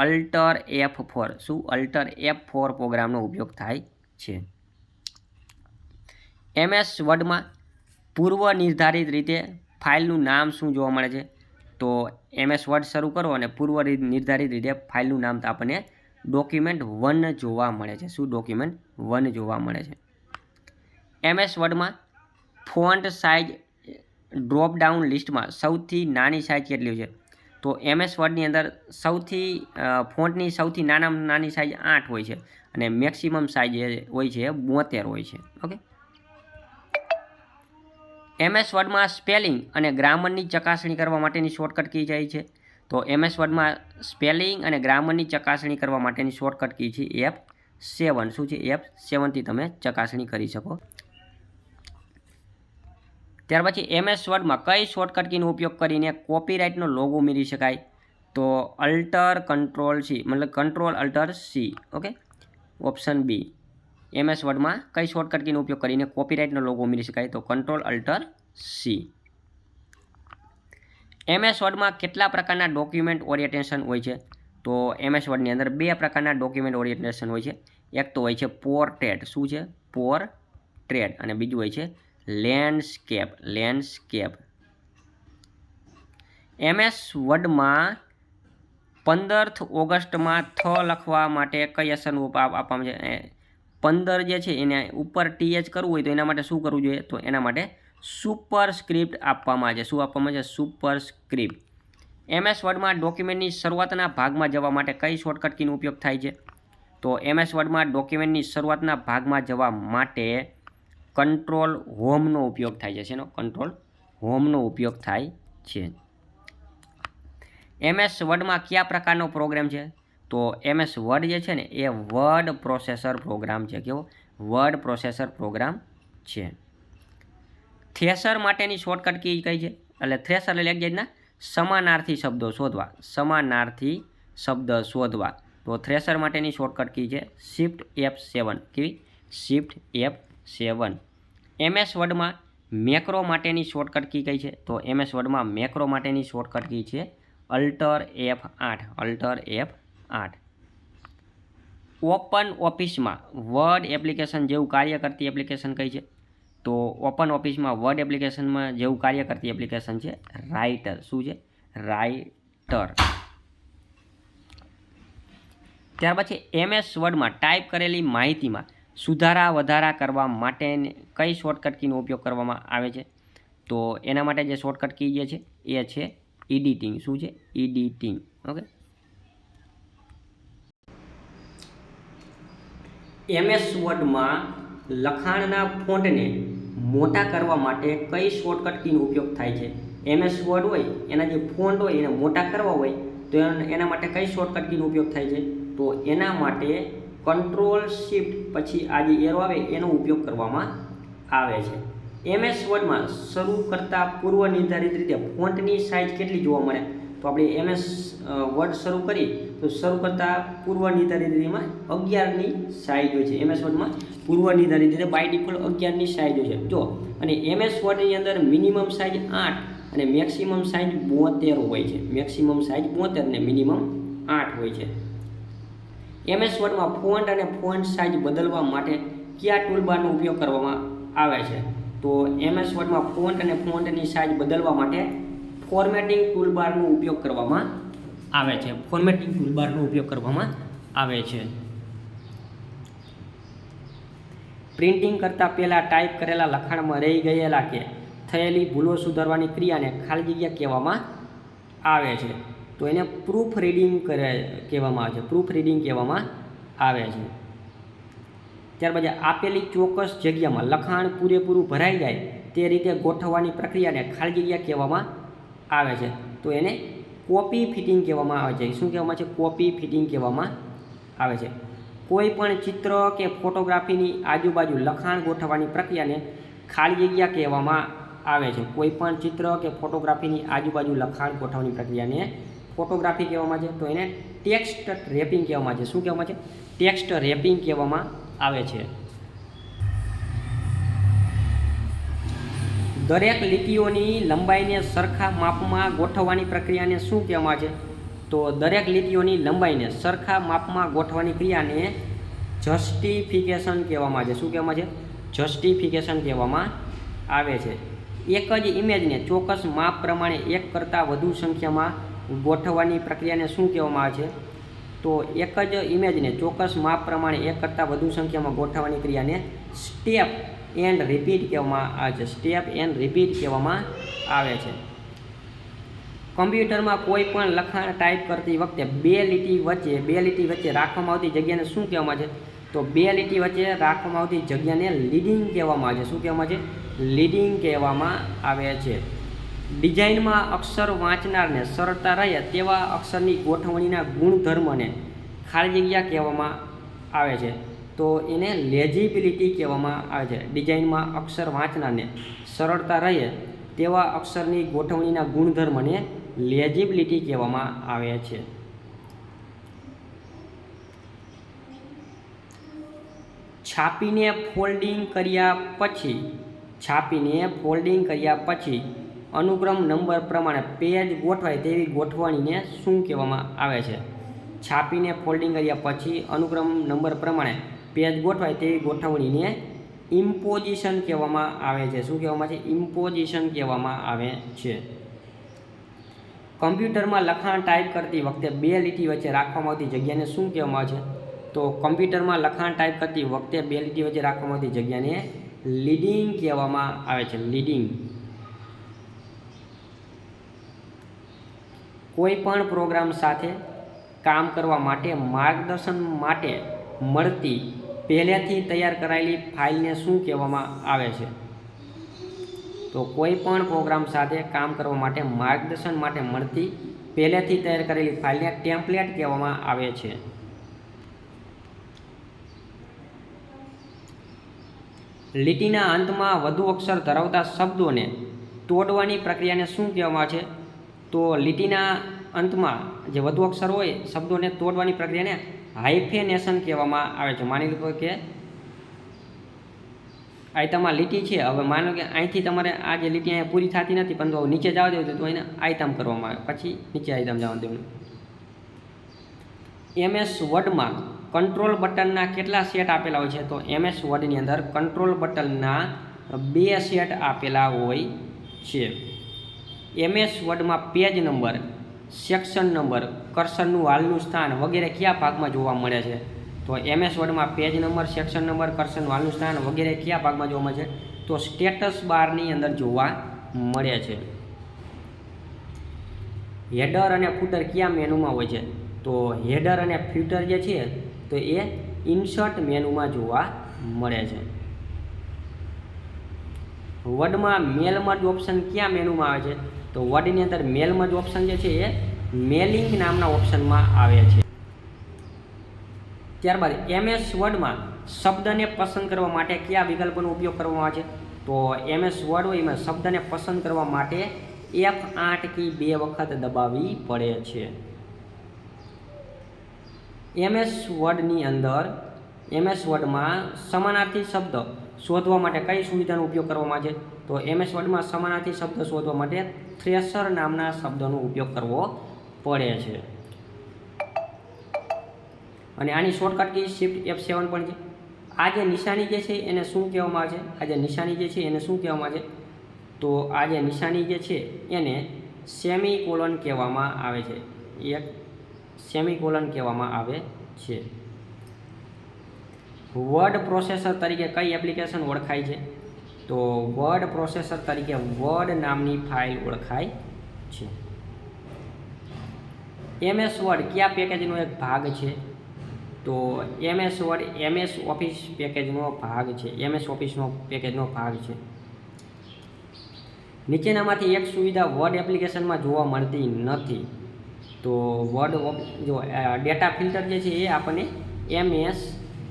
અલ્ટર F4, શું? અલ્ટર F4 પ્રોગ્રામનો ઉપયોગ થાય છે. MS વર્ડમાં પૂર્વ નિર્ધારિત રીતે ફાઇલનું નામ શું જોવા મળે છે? તો MS વર્ડ શરૂ કરો અને પૂર્વ નિર્ધારિત રીતે ફાઇલનું નામ તો આપણને document1 જોવા મળે છે. શું? document1 જોવા મળે છે. MS વર્ડમાં ફોન્ટ સાઇઝ ડ્રોપ ડાઉન લિસ્ટમાં સૌથી નાની સાઇઝ કેટલી છે? તો MS વર્ડની અંદર ફોન્ટની સૌથી નાનામાં નાની સાઇઝ 8 હોય છે અને મેક્સિમમ સાઇઝ હોય છે 72 હોય છે. ઓકે. MS વર્ડમાં સ્પેલિંગ અને ગ્રામરની ચકાસણી કરવા માટેની શોર્ટકટ કી જાય છે? તો MS વર્ડમાં સ્પેલિંગ અને ગ્રામરની ચકાસણી કરવા માટેની શોર્ટકટ કી છે F7. શું છે? F7 થી તમે ચકાસણી કરી શકો. ત્યાર પછી MS વર્ડમાં કઈ શોર્ટકટ કીનો ઉપયોગ કરીને કોપીરાઇટનો લોગો ઉમેરી શકાય? તો અલ્ટર કંટ્રોલ C, મતલબ control alt C. Okay, option B. MS વર્ડમાં કઈ શોર્ટકટ કીનો ઉપયોગ કરીને કોપીરાઇટનો લોગો ઉમેરી શકાય? તો કંટ્રોલ અલ્ટર C. MS વર્ડમાં કેટલા પ્રકારના ડોક્યુમેન્ટ ઓરિએન્ટેશન હોય છે? તો MS વર્ડની અંદર 2 પ્રકારના ડોક્યુમેન્ટ ઓરિએન્ટેશન હોય છે. એક તો હોય છે પોર્ટ્રેટ. શું છે? પોર્ટ્રેટ. અને બીજું હોય છે લેન્ડસ્કેપ. MS વર્ડમાં 15 ઓગસ્ટમાં લખવા માટે કઈ અસરનું આપવામાં છે? 15 જે છે એને ઉપર TH કરવું હોય તો એના માટે શું કરવું જોઈએ? તો એના માટે સુપરસ્ક્રિપ્ટ આપવામાં આવે છે. શું આપવામાં આવે છે? સુપરસ્ક્રિપ્ટ. MS વર્ડમાં ડોક્યુમેન્ટની શરૂઆતના ભાગમાં જવા માટે કઈ શોર્ટકટ કીનો ઉપયોગ થાય છે? તો MS વર્ડમાં ડોક્યુમેન્ટની શરૂઆતના ભાગમાં જવા માટે કંટ્રોલ હોમનો ઉપયોગ થાય છે. શેનો? કંટ્રોલ હોમનો ઉપયોગ થાય છે. MS વર્ડમાં કયા પ્રકારનો પ્રોગ્રામ છે? તો MS વર્ડ જે છે ને એ વર્ડ પ્રોસેસર પ્રોગ્રામ છે. કેવો? વર્ડ પ્રોસેસર પ્રોગ્રામ છે. થ્રેશર માટેની શોર્ટકટ કી કઈ છે? એટલે થ્રેશર એટલે એક જાતના સમાનાર્થી શબ્દો શોધવા. સમાનાર્થી શબ્દ શોધવા. તો થ્રેશર માટેની શોર્ટકટ કી છે Shift F7. કેવી? Shift F7. MS વર્ડમાં મેક્રો માટેની શોર્ટકટ કી કઈ છે? તો MS વર્ડમાં મેક્રો માટેની શોર્ટકટ કી છે alter F8. Alter F8. Open ઓફિસમાં વર્ડ એપ્લિકેશન જેવું કાર્ય કરતી એપ્લિકેશન કઈ છે? તો ઓપન ઓફિસમાં વર્ડ એપ્લિકેશનમાં જેવું કાર્ય કરતી એપ્લિકેશન છે રાઇટર. શું છે? રાઇટર. ત્યાર પછી MS વર્ડમાં ટાઈપ કરેલી માહિતીમાં સુધારા વધારા કરવા માટે કઈ શોર્ટકટ કીનો ઉપયોગ કરવામાં આવે છે? તો એના માટે જે શોર્ટકટ કી જે છે એ છે એડિટિંગ. શું છે? એડિટિંગ. ઓકે. MS વર્ડમાં લખાણના ફોન્ટને મોટા કરવા માટે કઈ શોર્ટકટ કીનો ઉપયોગ થાય છે? MS વર્ડ હોય એના જે ફોન્ટ હોય એને મોટા કરવા હોય તો એના માટે કઈ શોર્ટકટ કીનો ઉપયોગ થાય છે? તો એના માટે કંટ્રોલ શિફ્ટ પછી આ જે એરો આવે એનો ઉપયોગ કરવામાં આવે છે. MS વર્ડમાં શરૂ કરતા પૂર્વ નિર્ધારિત રીતે ફોન્ટની સાઇઝ કેટલી જોવા મળે? તો આપણે MS વર્ડ શરૂ કરી તો શરૂ કરતા પૂર્વ નિર્ધારિત રીતેમાં 11ની સાઇઝ હોય છે. MS વર્ડમાં પૂર્વ નિર્ધારિત રીતે બાય ડિફોલ્ટ 11ની સાઇઝ હોય છે. જો અને MS વર્ડની અંદર મિનિમમ સાઇઝ 8 અને મેક્સિમમ સાઇઝ 72 હોય છે. મેક્સિમમ સાઇઝ 72 અને મિનિમમ 8 હોય છે. MS વર્ડમાં ફોન્ટ અને ફોન્ટ સાઇઝ બદલવા માટે કયા ટૂલબારનો ઉપયોગ કરવામાં આવે છે? તો MS વર્ડમાં ફોન્ટ અને ફોન્ટની સાઇઝ બદલવા માટે ફોર્મેટિંગ ટૂલબારનો ઉપયોગ કરવામાં આવે છે. ફોર્મેટિંગ ટૂલબારનો ઉપયોગ કરવામાં આવે છે. પ્રિન્ટિંગ કરતાં પહેલાં ટાઈપ કરેલા લખાણમાં રહી ગયેલા કે થયેલી ભૂલો સુધારવાની ક્રિયાને ખાલી જગ્યા કહેવામાં આવે છે તો એને પ્રૂફ રીડિંગ કહેવામાં આવે છે. પ્રૂફ રીડિંગ કહેવામાં આવે છે. ત્યારબાદ આપેલી ચોક્કસ જગ્યામાં લખાણ પૂરેપૂરું ભરાઈ જાય તે રીતે ગોઠવવાની પ્રક્રિયાને ખાલી જગ્યા કહેવામાં આવે છે તો એને કોપી ફિટિંગ કહેવામાં આવે છે. શું કહેવામાં છે? કોપી ફિટિંગ કહેવામાં આવે છે. કોઈ પણ ચિત્ર કે ફોટોગ્રાફીની આજુબાજુ લખાણ ગોઠવવાની પ્રક્રિયાને ખાલી જગ્યા કહેવામાં આવે છે. કોઈ પણ ચિત્ર કે ફોટોગ્રાફીની આજુબાજુ લખાણ ગોઠવવાની પ્રક્રિયાને ફોટોગ્રાફી કહેવામાં છે તો એને ટેક્સ્ટ રેપિંગ કહેવામાં છે. શું કહેવામાં છે? ટેક્સ્ટ રેપિંગ કહેવામાં આવે છે. દરેક લીટીઓની લંબાઈને સરખા માપમાં ગોઠવવાની પ્રક્રિયાને શું કહેવામાં છે? તો દરેક લીટીઓની લંબાઈને સરખા માપમાં ગોઠવવાની ક્રિયાને જસ્ટિફિકેશન કહેવામાં છે. શું કહેવામાં છે? જસ્ટિફિકેશન કહેવામાં આવે છે. એક જ ઇમેજને ચોક્કસ માપ પ્રમાણે એક કરતાં વધુ સંખ્યામાં ગોઠવવાની પ્રક્રિયાને શું કહેવામાં આવે છે? તો એક જ ઇમેજને ચોક્કસ માપ પ્રમાણે એક કરતાં વધુ સંખ્યામાં ગોઠવવાની ક્રિયાને સ્ટેપ એન્ડ રિપીટ કહેવામાં આવે છે. સ્ટેપ એન્ડ રિપીટ કહેવામાં આવે છે. કમ્પ્યુટરમાં કોઈ પણ લખાણ ટાઈપ કરતી વખતે બે લીટી વચ્ચે રાખવામાં આવતી જગ્યાને શું કહેવામાં છે? તો બે લીટી વચ્ચે રાખવામાં આવતી જગ્યાને લીડિંગ કહેવામાં આવે છે. શું કહેવામાં છે? લીડિંગ કહેવામાં આવે છે. ડિઝાઇનમાં અક્ષર વાંચનારને સરળતા રહે તેવા અક્ષરની ગોઠવણીના ગુણધર્મને ખાલી જગ્યા કહેવામાં આવે છે તો એને લેજિબિલિટી કહેવામાં આવે છે. ડિઝાઇનમાં અક્ષર વાંચનારને સરળતા રહે તેવા અક્ષરની ગોઠવણીના ગુણધર્મને લેજિબિલિટી કહેવામાં આવે છે. છાપીને ફોલ્ડિંગ કર્યા પછી અનુક્રમ નંબર પ્રમાણે પેજ ગોઠવાય તેવી ગોઠવણીને શું કહેવામાં આવે છે? છાપીને ફોલ્ડિંગ કર્યા પછી અનુક્રમ નંબર પ્રમાણે પેજ ગોઠવાય તેવી ગોઠવણીને ઇમ્પોઝિશન કહેવામાં આવે છે. શું કહેવામાં છે? ઇમ્પોઝિશન કહેવામાં આવે છે. કમ્પ્યુટરમાં લખાણ ટાઈપ કરતી વખતે બે લીટી વચ્ચે રાખવામાં આવતી જગ્યાને શું કહેવામાં આવે છે? તો કમ્પ્યુટરમાં લખાણ ટાઈપ કરતી વખતે બે લીટી વચ્ચે રાખવામાં આવતી જગ્યાને લીડિંગ કહેવામાં આવે છે. લીડિંગ. કોઈ પણ પ્રોગ્રામ સાથે કામ કરવા માટે માર્ગદર્શન માટે મળતી પહેલેથી તૈયાર કરાયેલી ફાઇલને શું કહેવામાં આવે છે? તો કોઈ પણ પ્રોગ્રામ સાથે કામ કરવા માટે માર્ગદર્શન માટે મળતી પહેલેથી તૈયાર કરેલી ફાઇલને ટેમ્પલેટ કહેવામાં આવે છે. લીટીના અંતમાં વધુ અક્ષર ધરાવતા શબ્દોને તોડવાની પ્રક્રિયાને શું કહેવામાં આવે છે? તો લીટીના અંતમાં જે વધુ અક્ષર હોય શબ્દોને તોડવાની પ્રક્રિયાને હાઇફેનેશન કહેવામાં આવે છે. માની લો કે આયતામાં લીટી છે, હવે માનો કે અહીંથી તમારે આ જે લીટી અહીંયા પૂરી થતી નથી પરંતુ નીચે જવા દેવું તો એને આયતામ કરવામાં આવે, પછી નીચે આયતામ જવા દેવાનું. MS વર્ડમાં કંટ્રોલ બટનના કેટલા સેટ આપેલા હોય છે? તો MS વર્ડની અંદર કંટ્રોલ બટનના 2 સેટ આપેલા હોય છે. MS વર્ડમાં પેજ નંબર, સેક્શન નંબર, કર્સરનું હાલનું સ્થાન વગેરે કયા ભાગમાં જોવા મળે છે? તો MS વર્ડમાં પેજ નંબર, સેક્શન નંબર, કર્સરનું હાલનું સ્થાન વગેરે કયા ભાગમાં જોવા મળે છે? તો સ્ટેટસ બારની અંદર જોવા મળે છે. હેડર અને ફૂટર કયા મેનુમાં હોય છે? તો હેડર અને ફૂટર જે છે તો એ ઇન્સર્ટ મેનુમાં જોવા મળે છે. વર્ડમાં મેલ મર્જ ઓપ્શન કયા મેનુમાં આવે છે? તો વર્ડની અંદર મેલ મર્જ ઓપ્શન જે છે એ મેલિંગ નામના ઓપ્શનમાં આવે છે. ત્યારબાદ MS વર્ડમાં શબ્દને પસંદ કરવા માટે કયા વિકલ્પોનો ઉપયોગ કરવામાં આવે છે? તો MS વર્ડ હોય એમાં શબ્દને પસંદ કરવા માટે F8 કી 2 વખત દબાવવી પડે છે. MS વર્ડની અંદર MS વર્ડમાં સમાનાર્થી શબ્દ શોધવા માટે કઈ સુવિધાનો ઉપયોગ કરવામાં આવે છે? તો MS વર્ડમાં સમાનાર્થી શબ્દ શોધવા માટે થ્રેશર નામના શબ્દનો ઉપયોગ કરવો પડે છે. અને આની શોર્ટકટ કી Shift F7 પણ છે. આ જે નિશાની જે છે એને શું કહેવામાં આવે છે? આ જે નિશાની જે છે એને શું કહેવામાં આવે છે? તો આ જે નિશાની જે છે એને સેમિકોલન કહેવામાં આવે છે. એક સેમિકોલન કહેવામાં આવે છે. વર્ડ પ્રોસેસર તરીકે કઈ એપ્લિકેશન ઓળખાય છે? તો વર્ડ પ્રોસેસર તરીકે વર્ડ નામની ફાઇલ ઓળખાય છે. MS વર્ડ કયા પેકેજનો એક ભાગ છે? તો MS વર્ડ MS ઓફિસ પેકેજનો ભાગ છે. MS ઓફિસનો પેકેજનો ભાગ છે. નીચેનામાંથી એક સુવિધા વર્ડ એપ્લિકેશનમાં જોવા મળતી નથી. તો વર્ડ જો ડેટા ફિલ્ટર જે છે એ આપણને MS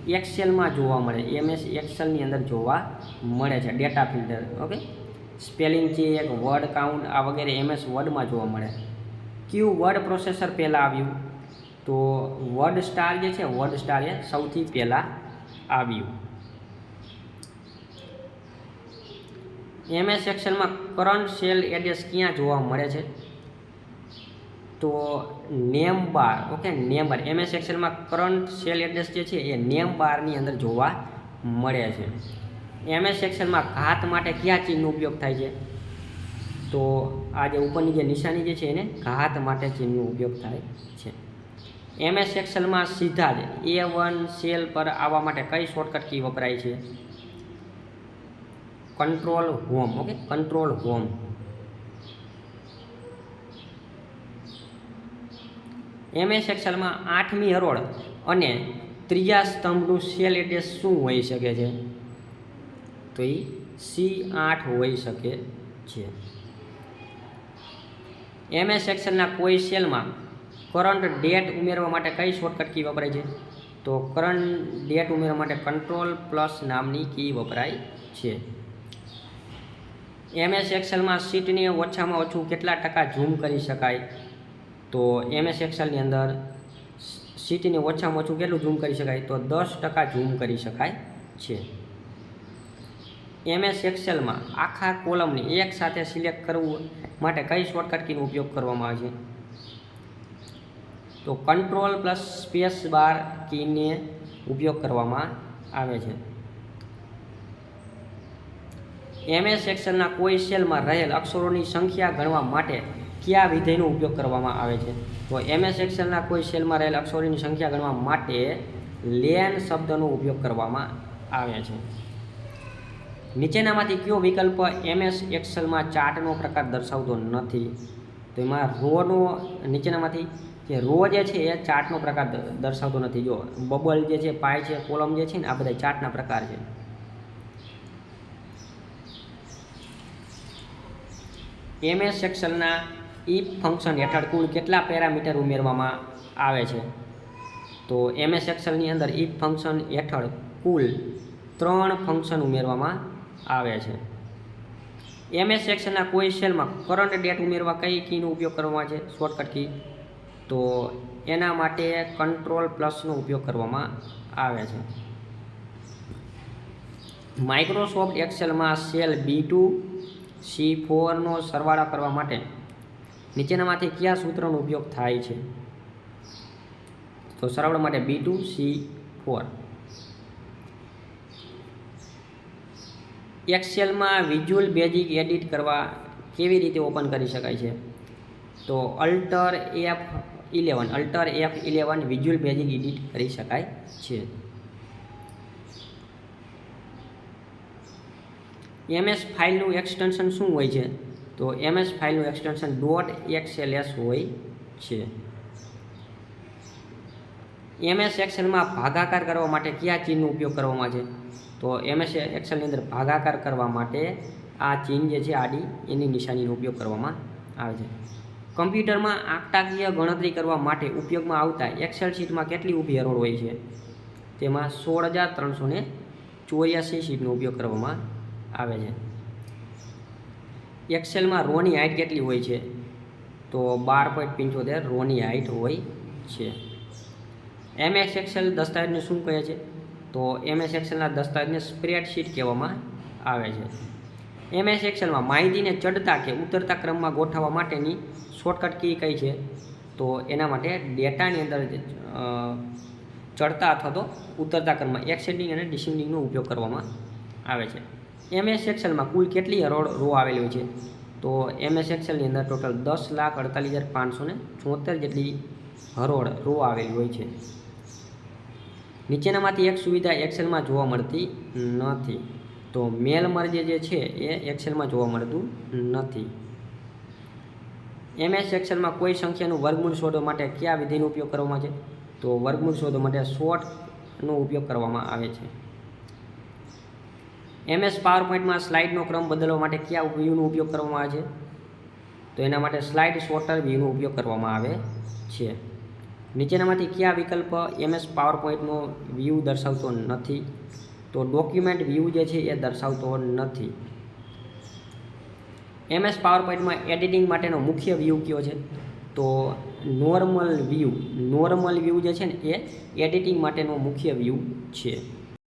એક્સેલમાં જોવા મળે. MS એક્સેલની અંદર જોવા મળે છે data filter. Okay, spelling check, word count આ વગેરે MS વર્ડમાં જોવા મળે. કયું વર્ડ પ્રોસેસર પહેલાં આવ્યું? તો વર્ડ સ્ટાર જે છે, વર્ડ સ્ટાર એ સૌથી પહેલાં આવ્યું. MS એક્સેલમાં કરંટ સેલ એડ્રેસ ક્યાં જોવા મળે છે? તો name bar. Okay, name bar. MS એક્સેલમાં current cell address જે છે એ નેમ બારની અંદર જોવા મળે છે. MS એક્સેલમાં ઘાત માટે કયા ચિહ્નનો ઉપયોગ થાય છે? તો આ જે ઉપરની જે નિશાની જે છે એને ઘાત માટે ચિહ્નનો ઉપયોગ થાય છે. MS એક્સેલમાં સીધા જ A1 સેલ પર આવવા માટે કઈ શોર્ટકટ કી વપરાય છે? Control home. Okay, control home. MS એક્સેલમાં 8મી હરોળ અને ત્રીજા સ્તંભનું સેલ એડ્રેસ શું હોઈ શકે છે? તો એ C8 હોઈ શકે છે. MS એક્સેલના કોઈ સેલમાં કરંટ ડેટ ઉમેરવા માટે કઈ શોર્ટકટ કી વપરાય છે? તો કરંટ ડેટ ઉમેરવા માટે કંટ્રોલ પ્લસ નામની કી વપરાય છે. MS એક્સેલમાં શીટને ઓછામાં ઓછું કેટલા ટકા ઝૂમ કરી શકાય? તો MS એક્સેલની અંદર શીટને ઓછામાં ઓછું કેટલું ઝૂમ કરી શકાય? તો 10% ઝૂમ કરી શકાય છે. MS એક્સેલમાં આખા કોલમને એક સાથે સિલેક્ટ કરવું માટે કઈ શોર્ટકટ કીનો ઉપયોગ કરવામાં આવે છે? તો કંટ્રોલ પ્લસ સ્પેસ બાર કીને ઉપયોગ કરવામાં આવે છે. MS એક્સેલના કોઈ સેલમાં રહેલ અક્ષરોની સંખ્યા ગણવા માટે કયા વિધેયનો ઉપયોગ કરવામાં આવે છે? તો MS એક્સેલના કોઈ સેલમાં રહેલ અક્ષરોની સંખ્યા ગણવા માટે લેન શબ્દનો ઉપયોગ કરવામાં આવે છે. નીચેનામાંથી કયો વિકલ્પ MS એક્સેલમાં ચાર્ટનો પ્રકાર દર્શાવતો નથી? તો એમાં રોનો નીચેનામાંથી જે રો જે છે એ ચાર્ટનો પ્રકાર દર્શાવતો નથી. જો બબલ જે છે, પાય છે, કોલમ જે છે ને આ બધા ચાર્ટના પ્રકાર છે. MS એક્સેલના ઇફ ફંક્શન હેઠળ કુલ કેટલા પેરામીટર ઉમેરવામાં આવે છે? તો MS એક્સેલની અંદર ઇફ ફંક્શન હેઠળ કુલ 3 ફંક્શન ઉમેરવામાં આવે છે. MS એક્સેલના કોઈ સેલમાં કરંટ ડેટ ઉમેરવા કઈ કીનો ઉપયોગ કરવામાં આવે છે? Shortcut key. તો એના માટે કંટ્રોલ પ્લસનો ઉપયોગ કરવામાં આવે છે. માઇક્રોસોફ્ટ એક્સેલમાં સેલ B2 C4નો સરવાળો કરવા માટે નીચેનામાંથી કયા સૂત્રનો ઉપયોગ થાય છે? તો સરવાળા માટે B2 C4. એક્સેલમાં visual basic edit કરવા કેવી રીતે ઓપન કરી શકાય છે? તો alter F11 visual basic edit કરી શકાય છે. MS ફાઇલનું એક્સટેન્શન શું હોય છે? તો MS ફાઇલનું એક્સટેન્શન .xls હોય છે. MS એક્સેલમાં ભાગાકાર કરવા માટે કયા ચિહ્નનો ઉપયોગ કરવામાં આવે છે? તો MS એક્સેલની અંદર ભાગાકાર કરવા માટે આ ચિહ્ન જે છે આડી એની નિશાનીનો ઉપયોગ કરવામાં આવે છે. કમ્પ્યુટરમાં આંકડાકીય ગણતરી કરવા માટે ઉપયોગમાં આવતા એક્સેલ શીટમાં કેટલી ઊભી હરોળ હોય છે? તેમાં 16,384 શીટનો ઉપયોગ કરવામાં આવે છે. એક્સેલમાં રોની હાઇટ કેટલી હોય છે? તો 12.75 રોની હાઇટ હોય છે. MS એક્સેલ દસ્તાવેજને શું કહે છે? તો MS એક્સેલના દસ્તાવેજને સ્પ્રેડશીટ કહેવામાં આવે છે. MS એક્સેલમાં માહિતીને ચડતા કે ઉતરતા ક્રમમાં ગોઠવવા માટેની શોર્ટકટ કી કઈ છે? તો એના માટે ડેટાની અંદર ચડતા અથવા તો ઉતરતા ક્રમમાં એક્સેન્ડિંગ અને ડિસેન્ડિંગનો ઉપયોગ કરવામાં આવે છે. MS એક્સેલમાં કુલ કેટલી હરોળ રો આવેલી હોય છે? તો MS એક્સેલની અંદર ટોટલ 10,48,574 જેટલી હરોળ રો આવેલી હોય છે. નીચેનામાંથી એક સુવિધા એક્સેલમાં જોવા મળતી નથી. તો મેલ મર્જ જે છે એ એક્સેલમાં જોવા મળતું નથી. MS એક્સેલમાં કોઈ સંખ્યાનું વર્ગમૂળ શોધવા માટે કયા વિધિનો ઉપયોગ કરવામાં આવે છે? તો વર્ગમૂળ શોધવા માટે શોર્ટનો ઉપયોગ કરવામાં આવે છે. MS પાવરપોઈન્ટમાં સ્લાઇડનો ક્રમ બદલવા માટે કયા વ્યૂનો ઉપયોગ કરવામાં આવે છે? તો એના માટે સ્લાઇડ સોર્ટર વ્યૂનો ઉપયોગ કરવામાં આવે છે. નીચેનામાંથી કયા વિકલ્પ MS પાવરપોઈન્ટનો વ્યૂ દર્શાવતો નથી? તો ડોક્યુમેન્ટ વ્યૂ જે છે એ દર્શાવતો નથી. MS પાવરપોઈન્ટમાં એડિટિંગ માટેનો મુખ્ય વ્યૂ કયો છે? તો નોર્મલ વ્યૂ જે છે ને એ એડિટિંગ માટેનો મુખ્ય વ્યૂ છે.